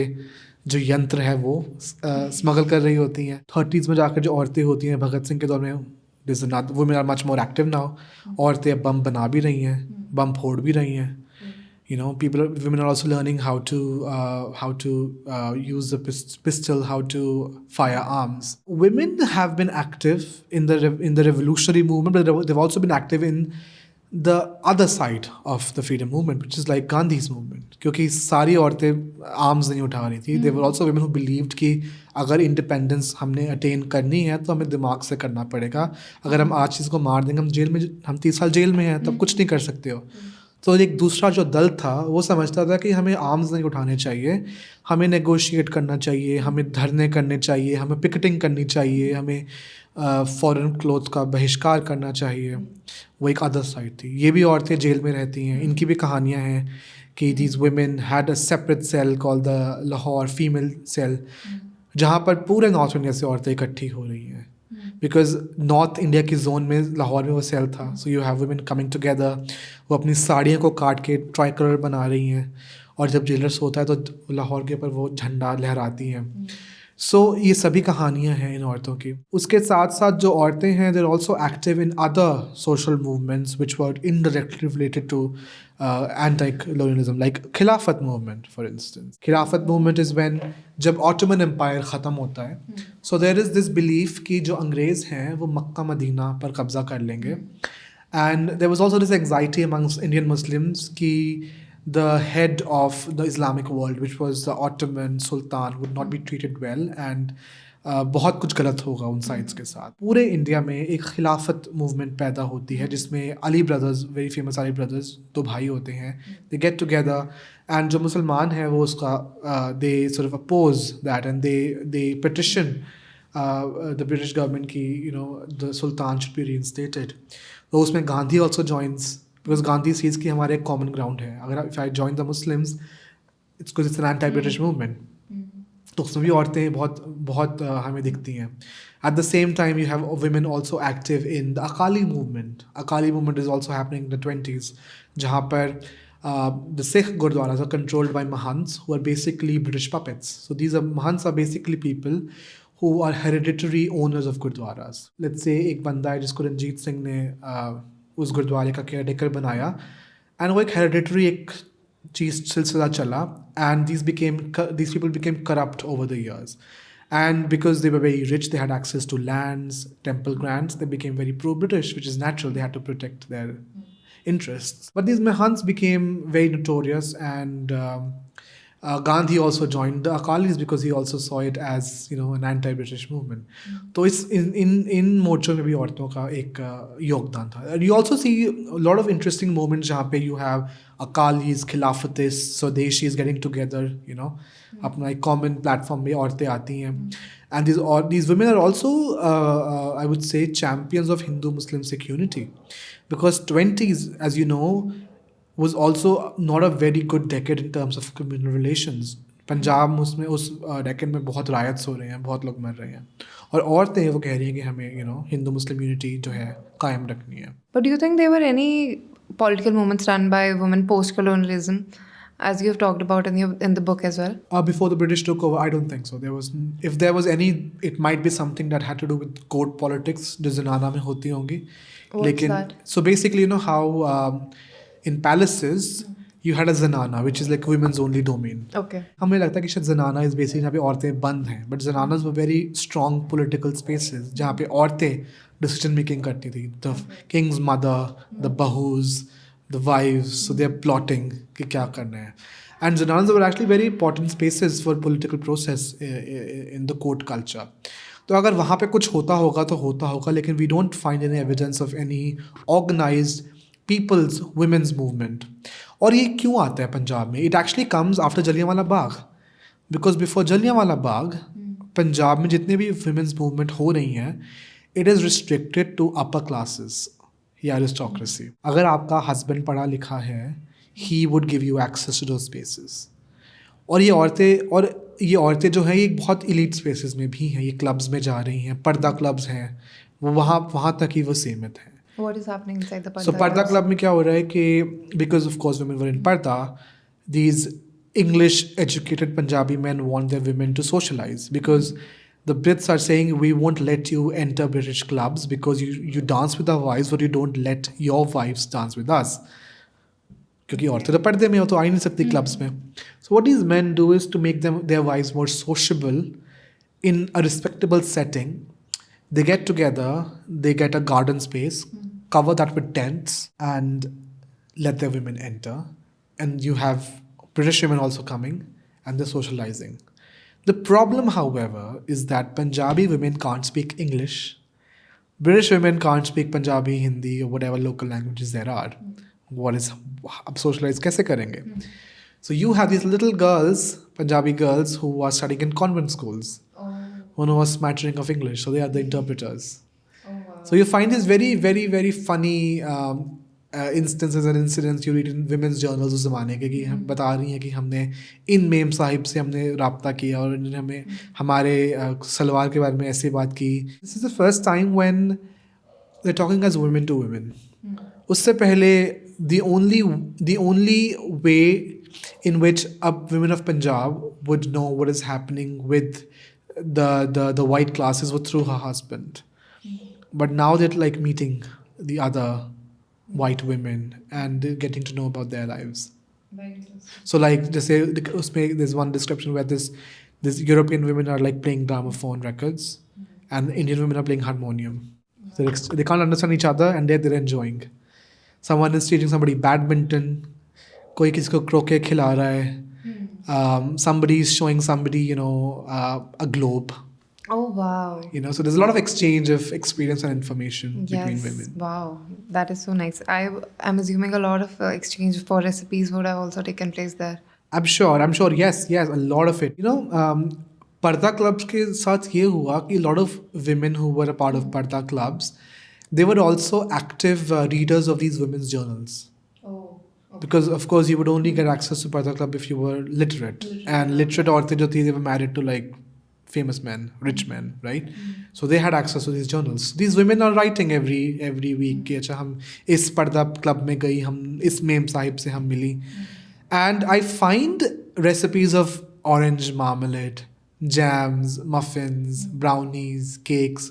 जो यंत्र है वो स्मगल कर रही होती हैं. 30s में जाकर जो औरतें होती हैं भगत सिंह के दौर में, women are much more active now. औरतें अब बम बना भी रही हैं, बम फोड़ भी रही हैं. Women are also learning how to use the pistol, how to fire arms. Women have been active in the revolutionary movement, but they've also been active in the other side of the freedom movement, which is like Gandhi's movement. क्योंकि सारी औरतें arms नहीं उठा रही थी. There were also women who believed कि अगर independence हमने attain करनी है तो हमें दिमाग से करना पड़ेगा. अगर हम आज चीज़ को मार देंगे, हम 30 साल जेल में हैं, तब कुछ नहीं कर सकते हो. तो एक दूसरा जो दल था वो समझता था कि हमें आर्म्स नहीं उठाने चाहिए, हमें नेगोशिएट करना चाहिए, हमें धरने करने चाहिए, हमें पिकेटिंग करनी चाहिए, हमें फॉरेन क्लोथ का बहिष्कार करना चाहिए. वो एक अदर साइड थी. ये भी औरतें जेल में रहती हैं, इनकी भी कहानियाँ हैं कि these women had a separate cell called the Lahore female cell, जहाँ पर पूरे नॉर्थ इंडिया से औरतें इकट्ठी हो रही हैं. बिकॉज नॉर्थ इंडिया की जोन में लाहौर में वो सेल था. So you have women coming together, वो अपनी साड़ियों को काट के ट्राई कलर बना रही हैं, और जब जेलर्स होता है तो लाहौर के ऊपर वो झंडा लहराती हैं. सो ये सभी कहानियाँ हैं इन औरतों की. उसके साथ साथ जो औरतें हैं, there also active in other social movements which were indirectly related to anti-colonialism, like Khilafat movement for instance. Khilafat movement is when जब ऑटोमन एम्पायर ख़त्म होता है, so there is this belief कि जो अंग्रेज़ हैं वो मक्का मदीना पर कब्ज़ा कर लेंगे. And there was also this anxiety amongst Indian Muslims कि the head of the Islamic world, which was the Ottoman Sultan, would not be treated well, and बहुत कुछ गलत होगा उन साइड्स के साथ. पूरे इंडिया में एक खिलाफत मूवमेंट पैदा होती है जिसमें Ali brothers, very famous Ali brothers, दो भाई होते हैं, दे गेट टुगेदर, एंड जो मुसलमान हैं वो उसका they sort of oppose that, and they petition the British government की, you know, the sultan should be reinstated. तो उसमें Gandhi also joins, because Gandhi sees की हमारे एक कॉमन ग्राउंड है. अगर if I join the Muslims, it's an anti British movement. तो उसमें भी औरतें बहुत बहुत हमें दिखती हैं. At the same time you have women also active in the Akali movement. Akali movement is also happening in the 20s, जहाँ पर the Sikh Gurdwaras are controlled by Mahants, who are basically British puppets. So these are Mahants are basically people who are hereditary owners of Gurdwaras. Let's say एक बंदा है जिसको रंजीत सिंह ने उस गुरुद्वारे का केयरटेकर बनाया, एंड वो एक हेरिडिटरी एक चीज़ सिलसिला चला, and these people became corrupt over the years. And because they were very rich, they had access to lands, temple grants, they became very pro-British, which is natural. They had to protect their interests. But these Mahants became very notorious, and Gandhi also joined the Akalis because he also saw it as, you know, an anti-British movement. तो इस इन मोर्चों में भी औरतों का एक योगदान था. You also see a lot of interesting moments जहाँ पे you have Akalis, Khilafatists, Swadeshis getting together, you know, अपना एक common platform में औरतें आती हैं. And these women are also, I would say, champions of Hindu-Muslim security, because 20s, as you know, was also not a very good decade in terms of communal relations. Punjab उसमें उस decade में बहुत rights हो रहे हैं, बहुत लोग मर रहे हैं, और औरतें वो कह रही हैं कि हमें, you know, Hindu Muslim unity जो है कायम रखनी है. But do you think there were any political movements run by women post-colonialism, as you have talked about in the book as well? Before the British took over, I don't think so. If there was any, it might be something that had to do with court politics, जो ज़नाना में होती होंगी. What's that? So basically, you know how in palaces you had a zanana, which is like women's only domain. Okay. हमें लगता है कि शायद zanana is basically जहाँ पे औरतें बंद हैं, but zananas were very strong political spaces जहाँ पे औरतें decision making करती थी. The king's mother, the bahus, the wives, so they are plotting कि क्या करना है. And zananas were actually very important spaces for political process in the court culture. तो अगर वहाँ पे कुछ होता होगा तो होता होगा, लेकिन we don't find any evidence of any organized people's women's movement. और ये क्यों आता है पंजाब में? It actually comes after Jallianwala Bagh, because before Jallianwala Bagh Punjab में जितने भी women's movement हो रही हैं, it is restricted to upper classes या aristocracy. अगर आपका husband पढ़ा लिखा है, he would give you access to those spaces. और ये औरतें जो हैं ये बहुत elite spaces में भी हैं, ये clubs में जा रही हैं, पर्दा clubs हैं, वो वहाँ तक ही वो सीमित हैं. What is happening inside the Parda? So Parda club में क्या हो रहा है कि because of course women were in Parda, these English educated Punjabi men want their women to socialize, because the Brits are saying we won't let you enter British clubs because you dance with our wives, but you don't let your wives dance with us. क्योंकि औरतें तो पर्दे में हो तो आ ही नहीं सकती clubs में. So what these men do is to make their wives more sociable in a respectable setting. They get together, they get a garden space, cover that with tents, and let their women enter. And you have British women also coming, and they're socializing. The problem, however, is that Punjabi women can't speak English. British women can't speak Punjabi, Hindi, or whatever local languages there are. अब socialize कैसे करेंगे? So you have these little girls, Punjabi girls, who are studying in convent schools. Who know a smattering of English, so they are the interpreters. Oh, wow. So you find this very, very, very funny instances and incidents you read in women's journals उस ज़माने के कि हम बता रही हैं कि हमने इन मेम साहिब से हमने राब्ता किया और इन्होंने हमें हमारे सलवार के बारे में ऐसे बात की. This is the first time when they're talking as women to women. उससे पहले the only way in which women of Punjab would know what is happening with the white classes was through her husband. But now they're like meeting the other white women and getting to know about their lives. So like just say there's one description where this European women are like playing gramophone records and Indian women are playing harmonium. So they can't understand each other and they're enjoying. Someone is teaching somebody badminton, कोई किसी को croquet खिला रहा है, somebody is showing somebody a globe. Oh, wow. So there's a lot of exchange of experience and information between women. Wow, that is so nice. I'm assuming a lot of exchange for recipes would have also taken place there. I'm sure. Yes, a lot of it. Parda clubs के साथ ये हुआ कि a lot of women who were a part of Parda clubs, they were also active readers of these women's journals. Oh. Okay. Because of course you would only get access to Parda club if you were literate. And literate औरतें जो थी, they were married to like famous men, rich men, right? So they had access to these journals. These women are writing every week कि अच्छा हम इस पर्दा club में गई, हम इस मेम साहिब से हम मिली. And I find recipes of orange marmalade, jams, muffins, brownies, cakes.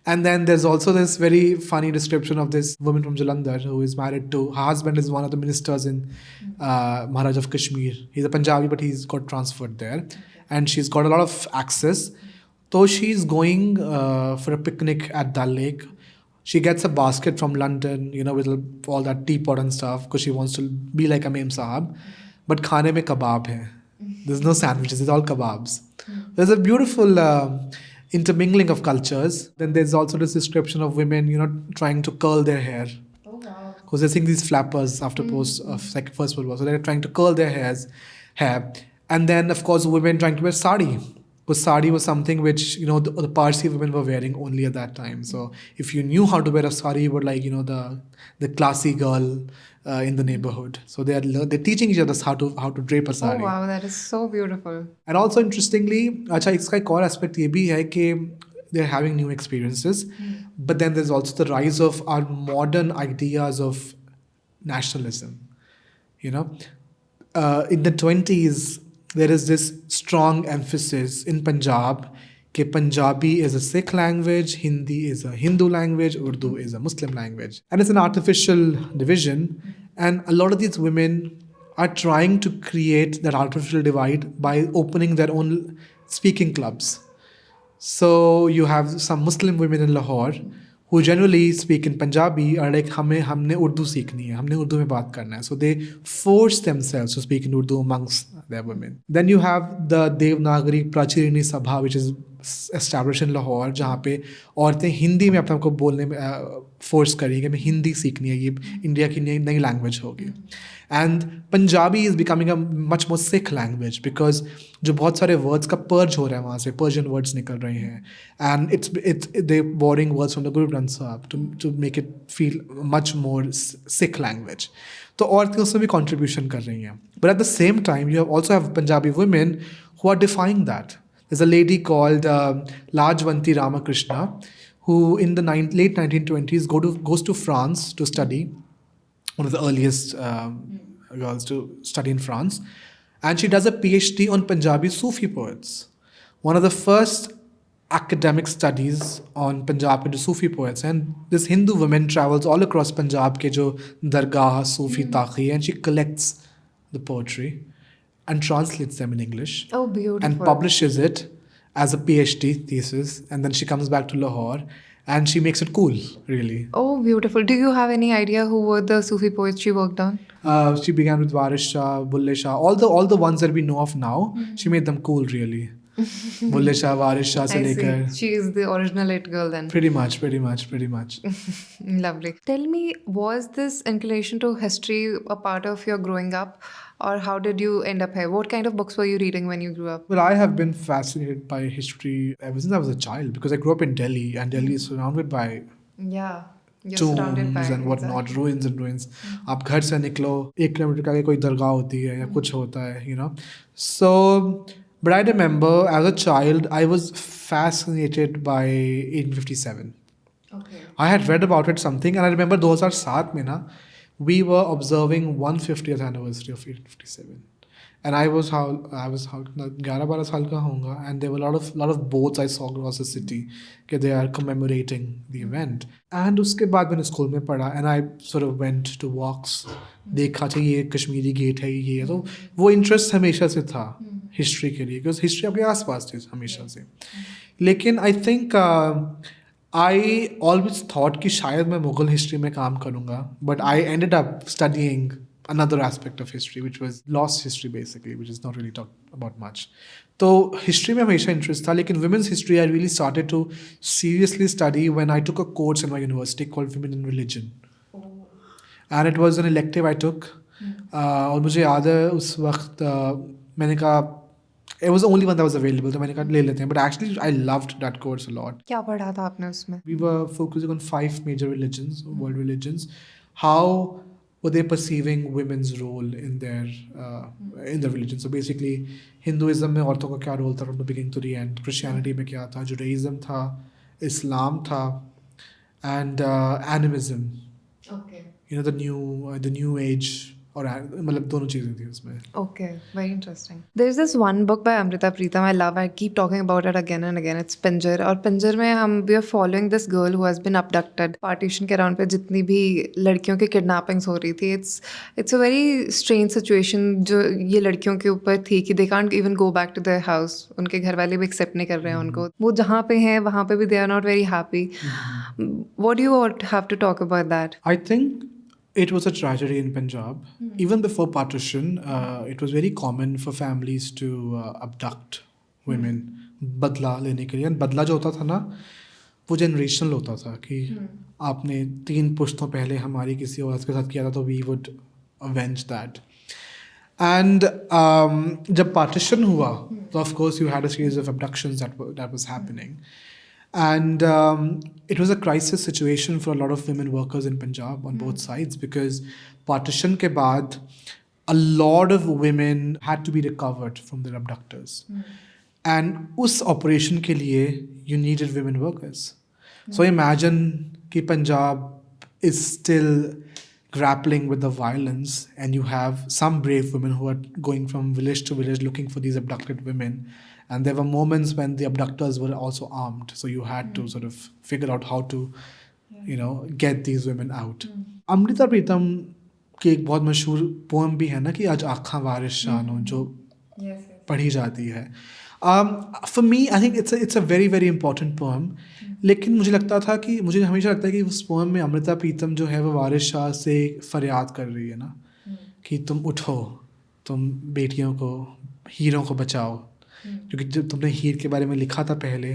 And then there's also this very funny description of this woman from Jalandhar who is married to, her husband is one of the ministers in Maharaj of Kashmir. He's a Punjabi, but he's got transferred there. And she's got a lot of access. So she's going for a picnic at Dal Lake. She gets a basket from London, with all that teapot and stuff because she wants to be like a Mem Sahab. But khane mein kebab hai. There's no sandwiches, it's all kebabs. There's a beautiful intermingling of cultures. Then there's also this description of women, trying to curl their hair. Oh, wow. Because they're seeing these flappers after First World War. So they're trying to curl their hair. And then, of course, women trying to wear sari. Because sari was something which, the Parsi women were wearing only at that time. So if you knew how to wear a sari, you were like, the classy girl in the neighborhood. So they're teaching each other how to drape a sari. Oh, wow, that is so beautiful. And also, interestingly, इसका एक और aspect ये भी है कि they're having new experiences. But then there's also the rise of our modern ideas of nationalism. In the 20s, there is this strong emphasis in Punjab that Punjabi is a Sikh language, Hindi is a Hindu language, Urdu is a Muslim language. And it's an artificial division. And a lot of these women are trying to create that artificial divide by opening their own speaking clubs. So you have some Muslim women in Lahore who generally speak in Punjabi are like, हमने उर्दू सीखनी है, हमने उर्दू में बात करना है. So they force themselves to speak in Urdu amongst their women. Then you have the Devanagari Prachirini Sabha, which is established in Lahore, जहाँ पे औरतें हिंदी में अपने को बोलने में फोर्स करी कि मैं हिंदी सीखनी है, ये इंडिया की नई लैंग्वेज होगी. And Punjabi is becoming a much more Sikh language because जो बहुत सारे words का purge हो रहा है वहाँ से, Persian words निकल रहे हैं. And they're borrowing words from the Guru Granth Sahib to make it feel much more Sikh language. तो औरतें उसमें भी contribution कर रही हैं. But at the same time, you also have Punjabi women who are defying that. There's a lady called Lajwanti Ramakrishna who in the late 1920s goes to France to study, one of the earliest girls to study in France. And she does a PhD on Punjabi Sufi poets. One of the first academic studies on Punjab into Sufi poets. And this Hindu woman travels all across Punjab ke jo dargah, Sufi taqi, and she collects the poetry and translates them in English. Oh, beautiful. And publishes it as a PhD thesis. And then she comes back to Lahore and she makes it cool, really. Oh, beautiful. Do you have any idea who were the Sufi poets she worked on? She began with Waris Shah, Bulle Shah, all the ones that we know of now. She made them cool, really. Bulle Shah, Waris Shah se lekar. She is the original it girl then. Pretty much. Lovely. Tell me, was this inclination to history a part of your growing up? Or how did you end up here? What kind of books were you reading when you grew up? Well, I have been fascinated by history ever since I was a child because I grew up in Delhi and Delhi is surrounded by You're surrounded by tombs and what not, ruins and ruins. आप घर से निकलो 1 kilometre का कोई दरगाह होती है या कुछ होता है, you know. So, but I remember as a child I was fascinated by 1857. Okay. I had read about it something and I remember 2007 में ना we were observing 150th anniversary of 1857. And I was how 11-12 साल का होऊंगा, and there were a lot of boats I saw across the city कि they are commemorating the event. And उसके बाद मैंने school में पढ़ा and I sort of went to walks, देखा था ये कश्मीरी गेट है ये, तो वो इंटरेस्ट हमेशा से था हिस्ट्री के लिए, बिकॉज हिस्ट्री आपके आसपास थी हमेशा से. लेकिन I think I always thought कि शायद मैं मुगल हिस्ट्री में काम करूँगा, but I ended up studying another aspect of history, which was lost history basically, which is not really talked about much. So history में हमेशा interest था, लेकिन women's history I really started to seriously study when I took a course in my university called Women in Religion. And it was an elective I took. और मुझे याद है उस वक्त मैंने कहा it was the only one that was available, तो मैंने कहा ले लेते हैं. But actually I loved that course a lot. क्या पढ़ा था आपने उसमें? We were focusing on 5 major religions, world religions. How were they perceiving women's role in their religion? So basically, Hinduism में औरतों का क्या role था from the beginning to the end, Christianity में क्या था, Judaism था, Islam था, and animism. Okay. You know, the new age, और मतलब दोनों चीज़ें थी उसमें. Okay, very interesting. There's this one book by Amrita Pritam I love. I keep talking about it again and again. It's Pinjar. और पिंजर में we are following this girl who has been abducted. Partition के around पे जितनी भी लड़कियों की kidnappings हो रही थी. It's a very strange situation जो ये लड़कियों के ऊपर थी कि they can't even go back to their house. उनके घर वाले भी accept नहीं कर रहे हैं उनको. वो जहाँ पे हैं वहाँ पे भी they are not very happy. What do you have to talk about that? I think it was a tragedy in Punjab. Even before partition, it was very common for families to abduct women, बदला लेने के लिए. And बदला जो होता था ना, वो generational होता था कि आपने 3 पुश्तों पहले हमारी किसी औरत के साथ किया था, तो we would avenge that. And जब partition हुआ, तो of course you had a series of abductions that was happening. And it was a crisis situation for a lot of women workers in Punjab on both sides, because partition के बाद a lot of women had to be recovered from their abductors. And उस operation के लिए you needed women workers. So imagine कि Punjab is still grappling with the violence, and you have some brave women who are going from village to village looking for these abducted women. And there were moments when the abductors were also armed. So you had to sort of figure out how to, you know, get these women out. Amrita Pritam की एक बहुत मशहूर poem भी है ना कि आज आँखां वारिस शानो, जो पढ़ी जाती है. For me, I think it's a very very important poem. लेकिन मुझे हमेशा लगता है कि उस पोएम में अमृता प्रीतम जो है वो वारिस शाह से फरियाद कर रही है ना कि तुम उठो, तुम बेटियों को, हीरों को बचाओ, क्योंकि जब तुमने हीर के बारे में लिखा था पहले,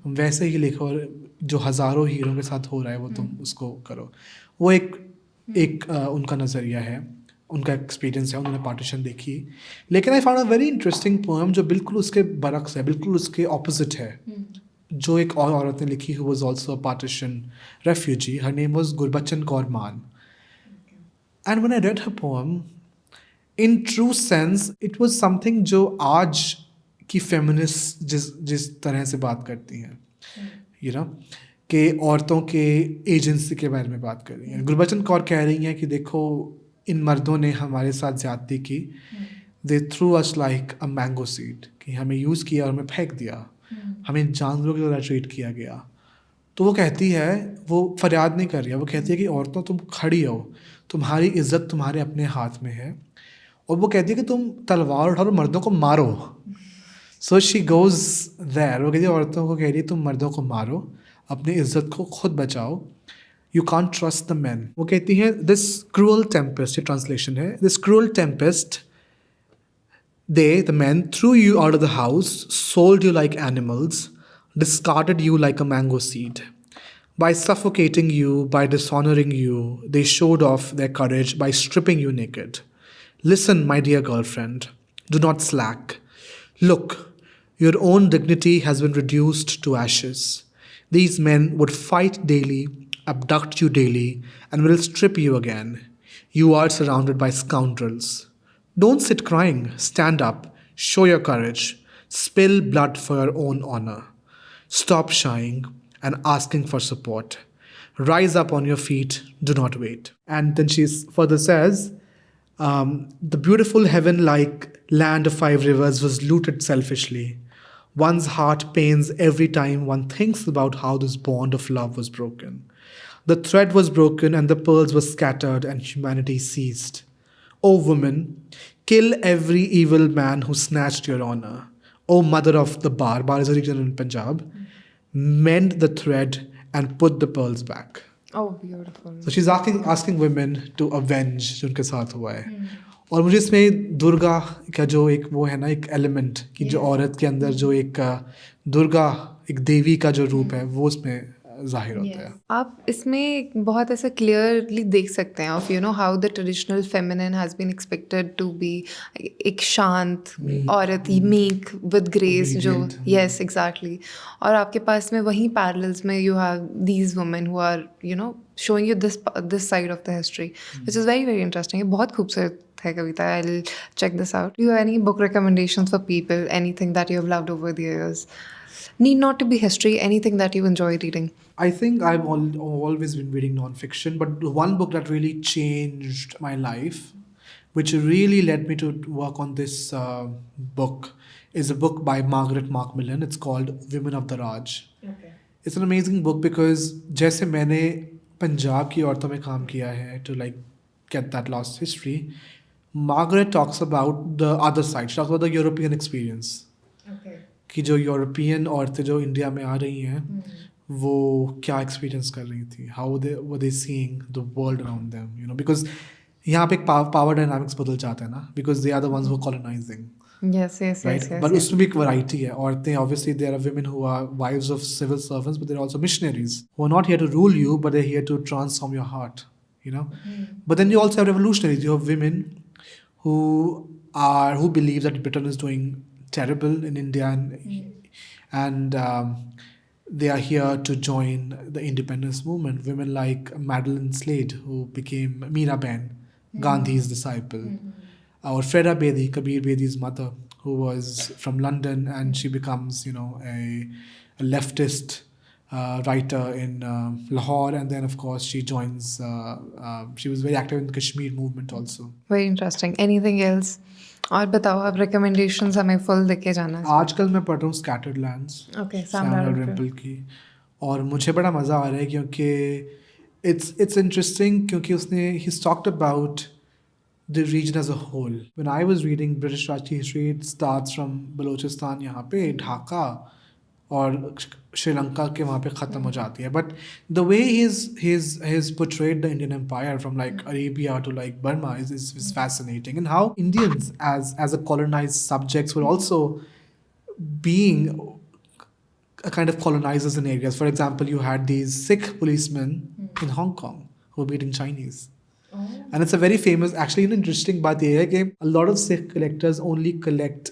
तुम वैसे ही लिखो, और जो हज़ारों हीरों के साथ हो रहा है वो तुम उसको करो. वो एक उनका नज़रिया है, उनका एक्सपीरियंस है, उन्होंने पार्टीशन देखी. लेकिन I found a very interesting poem जो बिल्कुल उसके बरक्स है, बिल्कुल उसके ऑपोजिट है, जो एक और औरत ने लिखी, who was also a partition refugee. Her name was Gurbachan Kaur Mann. And when I read her poem, in true sense it was something जो आज की फेमिनिस्ट जिस तरह से बात करती हैं, यू नो, कि औरतों के एजेंसी के बारे में बात कर रही हैं. गुरबचन कौर कह रही हैं कि देखो, इन मर्दों ने हमारे साथ ज़्यादती की, they threw us like a mango seed, कि हमें यूज़ किया और हमें फेंक दिया, हमें जानवरों की तरह ट्रीट किया गया. तो वो कहती है, वो फरियाद नहीं कर रही है, वो कहती है कि औरतों तुम खड़ी हो, तुम्हारी इज्जत तुम्हारे अपने हाथ में है. और वो कहती है कि तुम तलवार उठाओ, मर्दों को मारो. So she goes there. वो कहती है, औरतों को कह रही है तुम मर्दों को मारो, अपनी इज्जत को खुद बचाओ, you can't trust the man. वो कहती हैं, दिस क्रूअल टेम्पेस्ट, ये ट्रांसलेशन है, this cruel Tempest, they, the men, threw you out of the house, sold you like animals, discarded you like a mango seed. By suffocating you, by dishonoring you, they showed off their courage by stripping you naked. Listen, my dear girlfriend, do not slack. Look, your own dignity has been reduced to ashes. These men would fight daily abduct you daily, and will strip you again. You are surrounded by scoundrels. Don't sit crying. Stand up. Show your courage. Spill blood for your own honor. Stop shying and asking for support. Rise up on your feet. Do not wait. And then she further says, the beautiful heaven like land of five rivers was looted selfishly. One's heart pains every time one thinks about how this bond of love was broken. The thread was broken and the pearls were scattered and humanity ceased. O woman, kill every evil man who snatched your honor. O mother of the Bar is a region in Punjab, mend the thread and put the pearls back. Oh, beautiful. So she's asking women to avenge जो उनके साथ हुआ है. और मुझे इसमें दुर्गा का जो एक वो है ना एक एलिमेंट कि जो औरत के अंदर जो एक दुर्गा एक देवी का जो रूप है वो उसमें जाहिर होता है. आप इसमें बहुत ऐसा क्लियरली देख सकते हैं of you know how the traditional feminine has been expected to be एक शांत औरत मीक विद ग्रेस जो यस एग्जैक्टली. और आपके पास में वहीं पैरेलल्स में you have these women who are you know showing you this side of the history, which is very, very interesting. ये बहुत खूबसूरत है कविता. I'll check this out. Do you have any book recommendations for people? Anything that you have loved over the years? Need not to be history. Anything that you enjoy reading? I think I've always been reading non-fiction, but the one book that really changed my life, which really led me to work on this book, is a book by Margaret Macmillan. It's called Women of the Raj. Okay. It's an amazing book because जैसे मैंने पंजाब की औरतों में काम किया है to like get that lost history, Margaret talks about the other side. She talks about the European experience. Okay. कि जो यूरोपियन औरतें जो इंडिया में आ रही हैं वो क्या एक्सपीरियंस कर रही थी, how they seeing the world around them, you know, because यहाँ पे एक पावर डायनामिक्स बदल जाता है ना, because they are the ones who colonising. Yes. But उसमें भी एक वैरायटी है. औरतें obviously there are women who are wives of civil servants, but there are also missionaries who are not here to rule you, but they're here to transform your heart, you know. But then you also have revolutionaries. You have women who believe that Britain is doing terrible in India, and they are here to join the independence movement. Women like Madeline Slade, who became Meera Ben, Gandhi's disciple. Or Freda Bedi, Kabir Bedi's mother, who was from London, and she becomes, you know, a leftist writer in Lahore, and then of course she joins. She was very active in the Kashmir movement also. Very interesting. Anything else? और बताओ आप recommendations हमें full देके जाना है. आजकल मैं पढ़ रहा हूँ Scattered Lands, Okay, Samuel Rimple की, और मुझे बड़ा मज़ा आ रहा है क्योंकि it's interesting क्योंकि उसने he's talked about the region as a whole. When I was reading British Rajya history, it starts from Balochistan यहाँ पे, ढाका और श्रीलंका के वहाँ पे ख़त्म हो जाती है. But the way he's portrayed the Indian Empire from like Arabia to like Burma is fascinating, and how Indians as a colonized subjects were also being a kind of colonizers in areas. For example, you had these Sikh policemen in Hong Kong who were beating Chinese. And it's a very famous, actually, an interesting बात ये है कि a lot of Sikh collectors only collect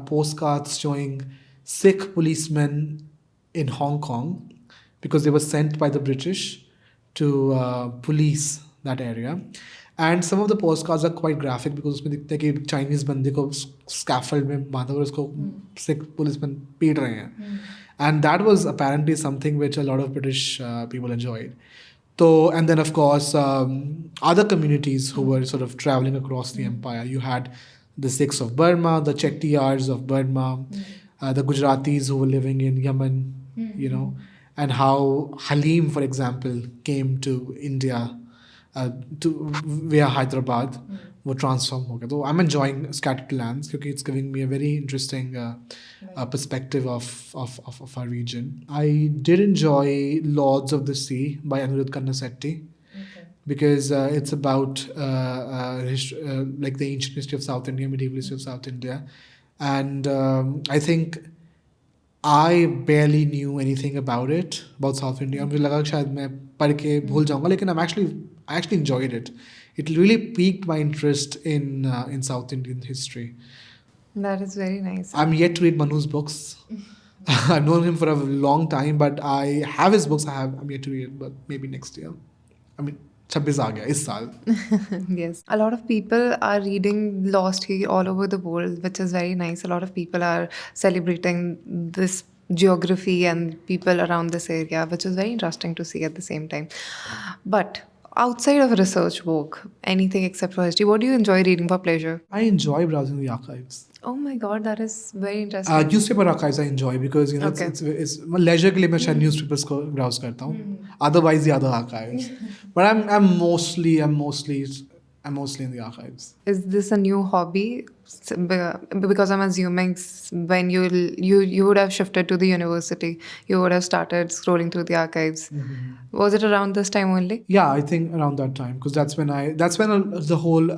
postcards showing Sikh policemen in Hong Kong because they were sent by the British to police that area. And some of the postcards are quite graphic because उसमें दिखता है कि Chinese बंदे को scaffold में बांधा और उसको Sikh policemen पीट रहे हैं. And that was apparently something which a lot of British people enjoyed. So, and then of course, other communities who were sort of traveling across the empire. You had the Sikhs of Burma, the Chettiars of Burma, the Gujaratis who were living in Yemen, you know, and how Halim, for example, came to India via Hyderabad, वो transform हो गया. तो I'm enjoying Scattered Lands क्योंकि it's giving me a very interesting perspective of our region. I did enjoy Lords of the Sea by Anirudh Karnasetti because it's about like the ancient history of South India, medieval history of South India, and I think I barely knew anything about it, about South India. मुझे लगा कि शायद मैं पढ़ के भूल जाऊँगा, लेकिन I actually enjoyed it. It really piqued my interest in South Indian history. That is very nice. I'm yet to read Manu's books, I've known him for a long time, but I have his books. I'm yet to read it, but maybe next year. I mean, 26 आ गया इस साल. Yes. A lot of people are reading Lost Heer all over the world, which is very nice. A lot of people are celebrating this geography and people around this area, which is very interesting to see at the same time. But outside of research work, anything except for history, what do you enjoy reading for pleasure? I enjoy browsing the archives. Oh my God, that is very interesting. Newspaper archives I enjoy because Okay. it's leisure के लिए मैं शायद newspapers को browse करता हूँ. Otherwise the other archives. But I'm mostly in the archives. Is this a new hobby? Because I'm assuming when you would have shifted to the university, you would have started scrolling through the archives. Was it around this time only? Yeah, I think around that time because that's when the whole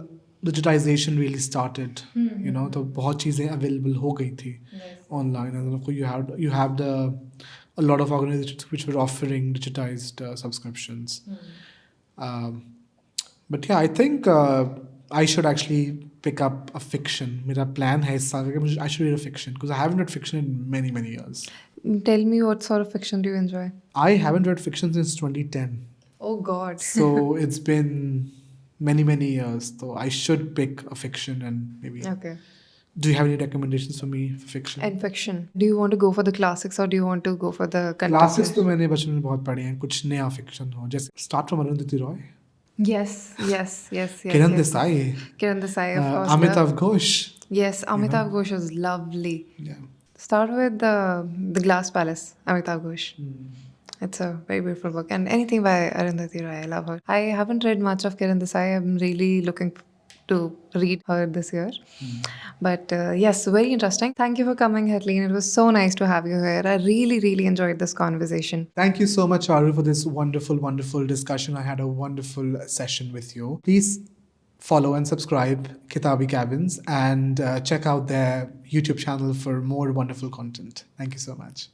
digitization really started. You know, तो बहुत चीजें available हो गई थी online, and you have a lot of organizations which were offering digitized subscriptions. But yeah, I think I should actually pick up a fiction. मेरा plan है इस साल का I should read a fiction because I haven't read fiction in many years. Tell me, what sort of fiction do you enjoy? I haven't read fiction since 2010. Oh God. So it's been many years. So I should pick a fiction and maybe. Okay. Do you have any recommendations for me for fiction? And fiction. Do you want to go for the classics or do you want to go for the Classics तो मैंने बचपन में बहुत पढ़े हैं. कुछ नया fiction हो. Just start from Arundhati Roy. Yes. Kiran Desai. Kiran Desai, of course. Amitav Ghosh. Yes, Amitav Ghosh is lovely. Yeah. Start with the Glass Palace, Amitav Ghosh. It's a very beautiful book. And anything by Arundhati Roy, I love her. I haven't read much of Kiran Desai. I'm really looking to read her this year. But yes, very interesting. Thank you for coming, Harleen. It was so nice to have you here. I really enjoyed this conversation. Thank you so much, Charu, for this wonderful discussion. I had a wonderful session with you. Please follow and subscribe Kitaabi Cabins and check out their YouTube channel for more wonderful content. Thank you so much.